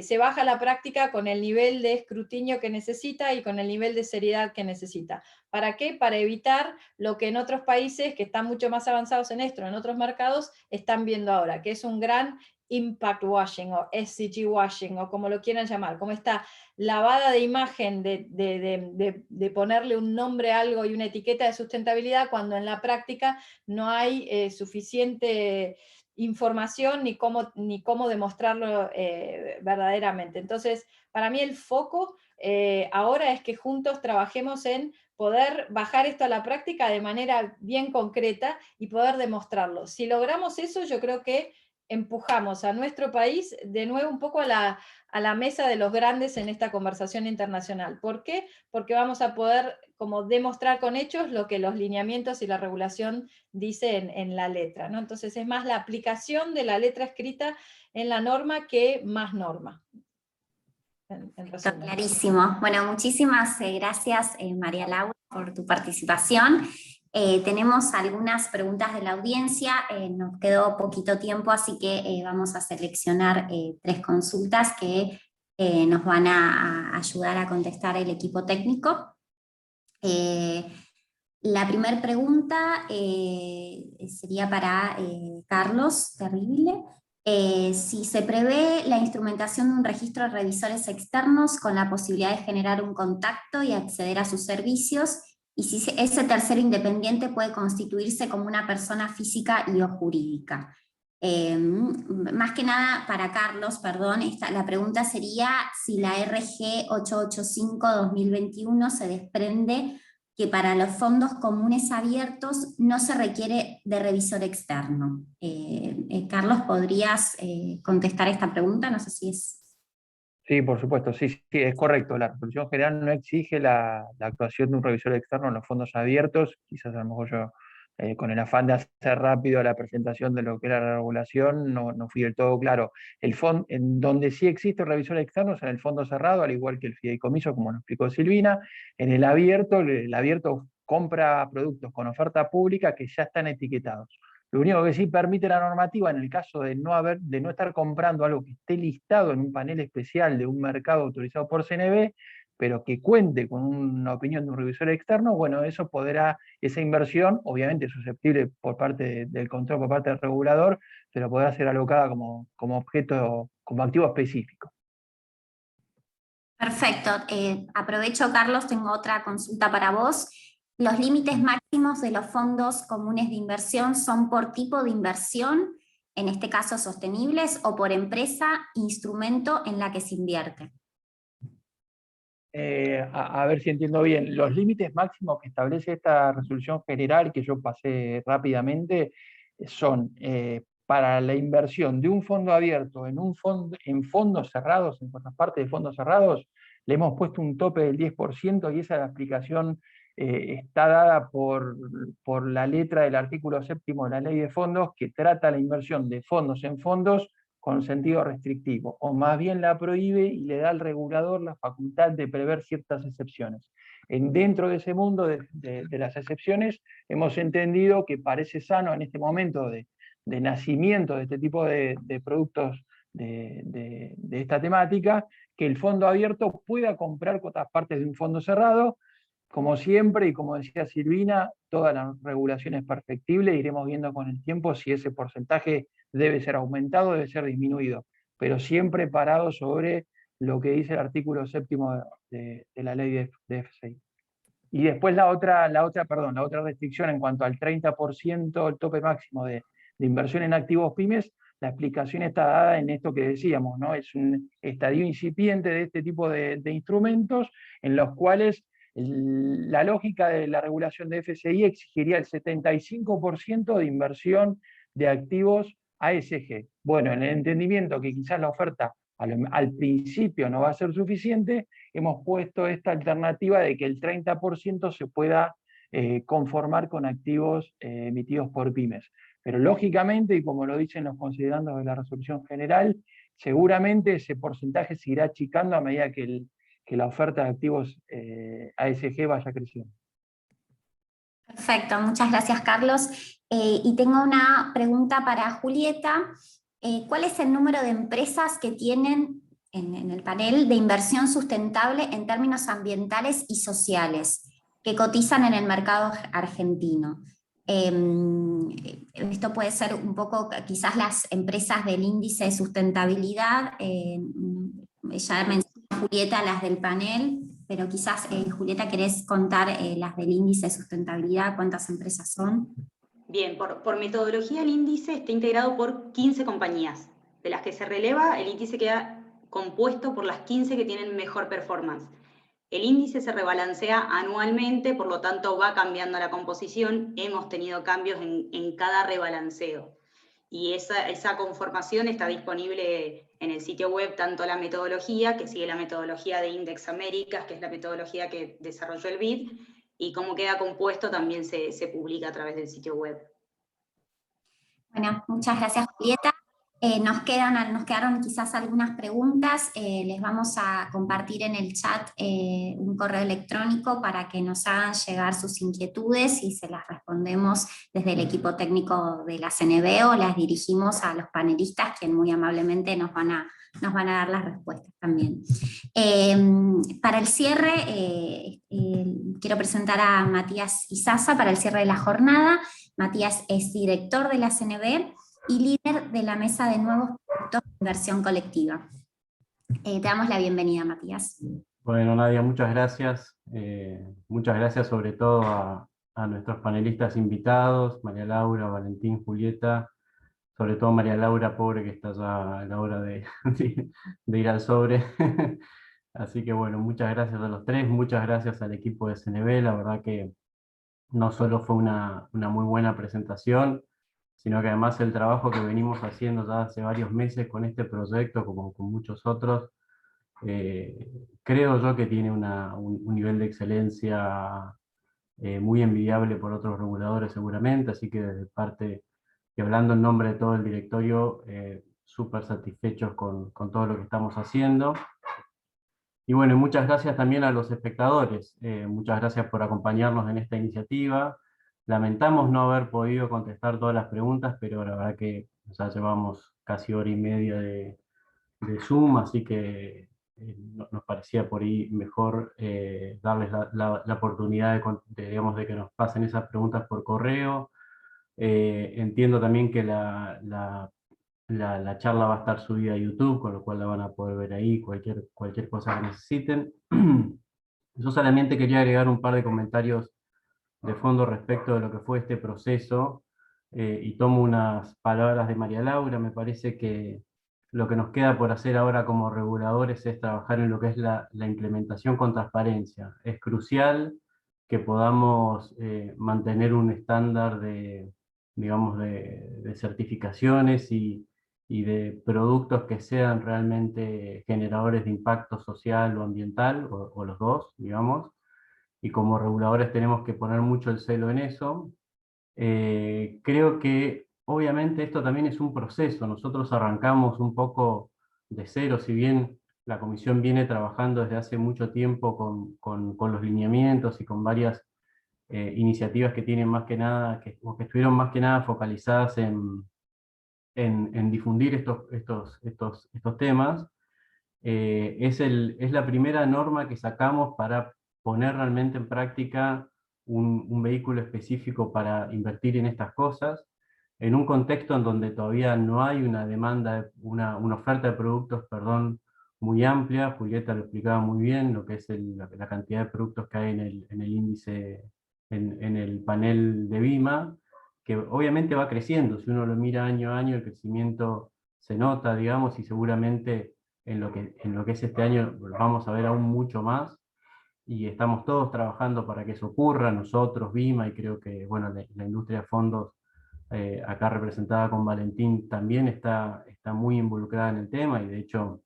se baja a la práctica con el nivel de escrutinio que necesita y con el nivel de seriedad que necesita. ¿Para qué? Para evitar lo que en otros países que están mucho más avanzados en esto, en otros mercados, están viendo ahora, que es un gran impact washing o SCG washing o como lo quieran llamar, como esta lavada de imagen de ponerle un nombre a algo y una etiqueta de sustentabilidad cuando en la práctica no hay suficiente información ni cómo demostrarlo verdaderamente. Entonces, para mí el foco ahora es que juntos trabajemos en poder bajar esto a la práctica de manera bien concreta y poder demostrarlo. Si logramos eso, yo creo que empujamos a nuestro país de nuevo un poco a la mesa de los grandes en esta conversación internacional. ¿Por qué? Porque vamos a poder como demostrar con hechos lo que los lineamientos y la regulación dicen en la letra, ¿no? Entonces es más la aplicación de la letra escrita en la norma que más norma. Está clarísimo. Bueno, muchísimas gracias María Laura por tu participación. Tenemos algunas preguntas de la audiencia, nos quedó poquito tiempo, así que vamos a seleccionar 3 consultas que nos van a ayudar a contestar el equipo técnico. La primera pregunta sería para Carlos Terrible. Si se prevé la instrumentación de un registro de revisores externos con la posibilidad de generar un contacto y acceder a sus servicios, y si ese tercero independiente puede constituirse como una persona física y o jurídica. Más que nada para Carlos, perdón, la pregunta sería si la RG 885-2021 se desprende que para los fondos comunes abiertos no se requiere de revisor externo. Carlos, ¿podrías contestar esta pregunta? No sé si es... Sí, por supuesto, sí, es correcto. La resolución general no exige la actuación de un revisor externo en los fondos abiertos. Quizás a lo mejor yo, con el afán de hacer rápido la presentación de lo que era la regulación, no fui del todo claro. En donde sí existe revisor externo es en el fondo cerrado, al igual que el fideicomiso, como nos explicó Silvina. En el abierto compra productos con oferta pública que ya están etiquetados. Lo único que sí permite la normativa, en el caso de no estar comprando algo que esté listado en un panel especial de un mercado autorizado por CNB, pero que cuente con una opinión de un revisor externo, bueno, esa inversión, obviamente susceptible por parte del control, por parte del regulador, pero podrá ser alocada como objeto, como activo específico. Perfecto. Aprovecho, Carlos, tengo otra consulta para vos. ¿Los límites máximos de los fondos comunes de inversión son por tipo de inversión, en este caso sostenibles, o por empresa, instrumento en la que se invierte? A ver si entiendo bien. Los límites máximos que establece esta resolución general, que yo pasé rápidamente, son para la inversión de un fondo abierto en fondos cerrados, en contraparte de fondos cerrados, le hemos puesto un tope del 10% y esa aplicación está dada por la letra del artículo 7º de la Ley de Fondos, que trata la inversión de fondos en fondos con sentido restrictivo, o más bien la prohíbe y le da al regulador la facultad de prever ciertas excepciones. Dentro de ese mundo de las excepciones, hemos entendido que parece sano en este momento de nacimiento de este tipo de productos de esta temática, que el fondo abierto pueda comprar cuotas partes de un fondo cerrado. Como siempre, y como decía Silvina, toda la regulación es perfectible, iremos viendo con el tiempo si ese porcentaje debe ser aumentado, debe ser disminuido, pero siempre parado sobre lo que dice el artículo 7º de la ley de FCI. Y después la otra restricción en cuanto al 30%, el tope máximo de inversión en activos pymes, la explicación está dada en esto que decíamos, ¿no? Es un estadio incipiente de este tipo de instrumentos en los cuales la lógica de la regulación de FSI exigiría el 75% de inversión de activos ASG. Bueno, en el entendimiento que quizás la oferta al principio no va a ser suficiente, hemos puesto esta alternativa de que el 30% se pueda conformar con activos emitidos por pymes. Pero lógicamente, y como lo dicen los considerandos de la resolución general, seguramente ese porcentaje se irá achicando a medida que la oferta de activos ASG vaya creciendo. Perfecto, muchas gracias, Carlos. Y tengo una pregunta para Julieta. ¿Cuál es el número de empresas que tienen en el panel de inversión sustentable en términos ambientales y sociales que cotizan en el mercado argentino? Esto puede ser un poco quizás las empresas del índice de sustentabilidad, ya mencionó Julieta las del panel, pero quizás Julieta, ¿querés contar las del índice de sustentabilidad? ¿Cuántas empresas son? Bien, por metodología el índice está integrado por 15 compañías. De las que se releva, el índice queda compuesto por las 15 que tienen mejor performance. El índice se rebalancea anualmente, por lo tanto va cambiando la composición. Hemos tenido cambios en cada rebalanceo. Y esa conformación está disponible en el sitio web, tanto la metodología, que sigue la metodología de Index Américas, que es la metodología que desarrolló el BID, y cómo queda compuesto también se publica a través del sitio web. Bueno, muchas gracias, Julieta. Nos quedaron quizás algunas preguntas. Les vamos a compartir en el chat un correo electrónico para que nos hagan llegar sus inquietudes y se las respondemos desde el equipo técnico de la CNV o las dirigimos a los panelistas, quienes muy amablemente nos van a dar las respuestas también. Para el cierre, quiero presentar a Matías Izaza para el cierre de la jornada. Matías es director de la CNV y líder de la mesa de nuevos productos de inversión colectiva. Te damos la bienvenida, Matías. Bueno, Nadia, muchas gracias. Muchas gracias sobre todo a nuestros panelistas invitados, María Laura, Valentín, Julieta, sobre todo María Laura, pobre, que está ya a la hora de ir al sobre. Así que bueno, muchas gracias a los tres, muchas gracias al equipo de CNV, la verdad que no solo fue una muy buena presentación, sino que además el trabajo que venimos haciendo ya hace varios meses con este proyecto, como con muchos otros, creo yo que tiene un nivel de excelencia muy envidiable por otros reguladores seguramente, así que desde parte, y hablando en nombre de todo el directorio, súper satisfechos con todo lo que estamos haciendo. Y bueno, muchas gracias también a los espectadores, muchas gracias por acompañarnos en esta iniciativa. Lamentamos no haber podido contestar todas las preguntas, pero la verdad que ya llevamos casi hora y media de Zoom, así que nos parecía por ahí mejor darles la oportunidad de que nos pasen esas preguntas por correo. Entiendo también que la charla va a estar subida a YouTube, con lo cual la van a poder ver ahí, cualquier cosa que necesiten. Yo solamente quería agregar un par de comentarios de fondo respecto de lo que fue este proceso, y tomo unas palabras de María Laura. Me parece que lo que nos queda por hacer ahora como reguladores es trabajar en lo que es la implementación con transparencia. Es crucial que podamos mantener un estándar digamos, de certificaciones y de productos que sean realmente generadores de impacto social o ambiental, o los dos, digamos, y como reguladores tenemos que poner mucho el celo en eso. Creo que obviamente esto también es un proceso. Nosotros arrancamos un poco de cero, si bien la comisión viene trabajando desde hace mucho tiempo con los lineamientos y con varias iniciativas que tienen más que nada, que estuvieron más que nada focalizadas en difundir estos temas. Es la primera norma que sacamos para poner realmente en práctica un vehículo específico para invertir en estas cosas, en un contexto en donde todavía no hay una demanda, una oferta de productos, perdón, muy amplia. Julieta lo explicaba muy bien, lo que es la cantidad de productos que hay en el índice, en el panel de BIMA, que obviamente va creciendo. Si uno lo mira año a año, el crecimiento se nota, digamos, y seguramente en lo que es este año vamos a ver aún mucho más, y estamos todos trabajando para que eso ocurra, nosotros, BIMA, y creo que bueno, la industria de fondos, acá representada con Valentín, también está muy involucrada en el tema, y de hecho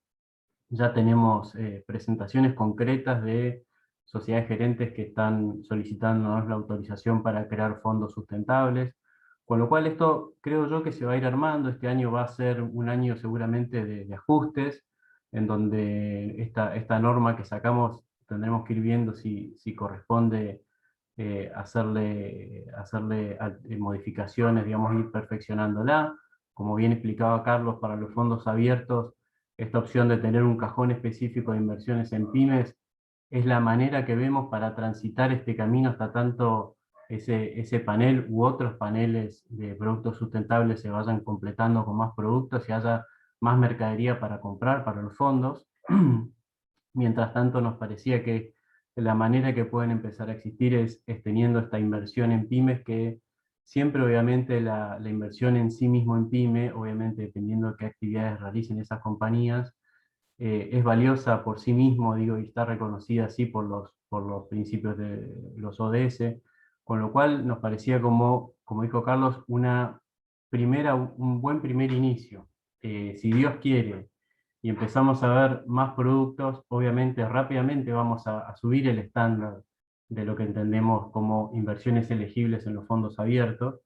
ya tenemos presentaciones concretas de sociedades gerentes que están solicitándonos la autorización para crear fondos sustentables, con lo cual esto creo yo que se va a ir armando. Este año va a ser un año seguramente de ajustes, en donde esta norma que sacamos tendremos que ir viendo si corresponde hacerle modificaciones, digamos, ir perfeccionándola. Como bien explicaba Carlos, para los fondos abiertos, esta opción de tener un cajón específico de inversiones en pymes es la manera que vemos para transitar este camino hasta tanto ese panel u otros paneles de productos sustentables se vayan completando con más productos y haya más mercadería para comprar para los fondos. Mientras tanto, nos parecía que la manera que pueden empezar a existir es teniendo esta inversión en pymes, que siempre obviamente la inversión en sí mismo en pyme, obviamente dependiendo de qué actividades realicen esas compañías, es valiosa por sí mismo, digo, y está reconocida así por los principios de los ODS, con lo cual nos parecía, como dijo Carlos, un buen primer inicio. Si Dios quiere, y empezamos a ver más productos, obviamente rápidamente vamos a subir el estándar de lo que entendemos como inversiones elegibles en los fondos abiertos,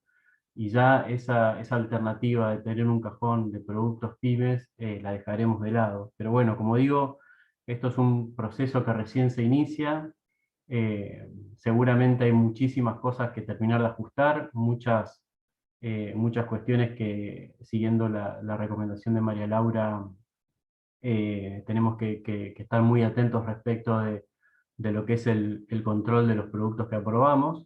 y ya esa alternativa de tener un cajón de productos pymes la dejaremos de lado. Pero bueno, como digo, esto es un proceso que recién se inicia, seguramente hay muchísimas cosas que terminar de ajustar, muchas cuestiones que, siguiendo la recomendación de María Laura, tenemos que estar muy atentos respecto de lo que es el control de los productos que aprobamos.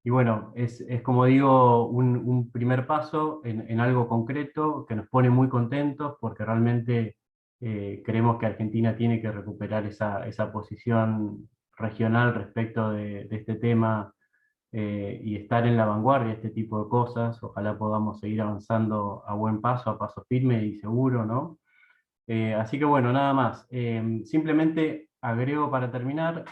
Y bueno, es como digo, un primer paso en algo concreto que nos pone muy contentos, porque realmente creemos que Argentina tiene que recuperar esa posición regional respecto de este tema, y estar en la vanguardia de este tipo de cosas. Ojalá podamos seguir avanzando a buen paso, a paso firme y seguro, ¿no? Así que bueno, nada más. Simplemente agrego para terminar,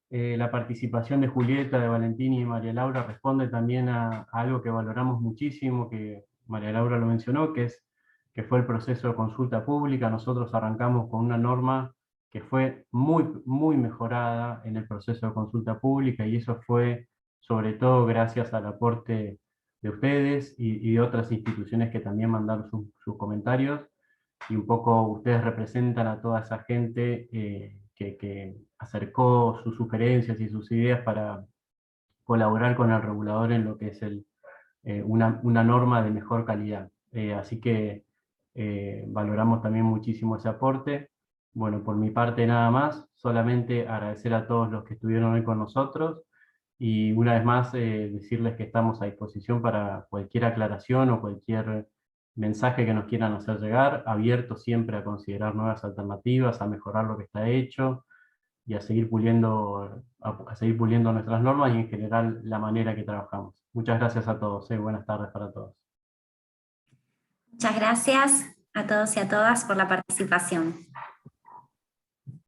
la participación de Julieta, de Valentín y de María Laura responde también a algo que valoramos muchísimo, que María Laura lo mencionó, que fue el proceso de consulta pública. Nosotros arrancamos con una norma que fue muy mejorada en el proceso de consulta pública, y eso fue sobre todo gracias al aporte de ustedes y de otras instituciones que también mandaron sus comentarios, y un poco ustedes representan a toda esa gente que acercó sus sugerencias y sus ideas para colaborar con el regulador en lo que es una norma de mejor calidad. Así que valoramos también muchísimo ese aporte. Bueno, por mi parte nada más, solamente agradecer a todos los que estuvieron hoy con nosotros, y una vez más decirles que estamos a disposición para cualquier aclaración o cualquier mensaje que nos quieran hacer llegar, abiertos siempre a considerar nuevas alternativas, a mejorar lo que está hecho y a seguir puliendo nuestras normas y en general la manera que trabajamos. Muchas gracias a todos. Buenas tardes para todos. Muchas gracias a todos y a todas por la participación.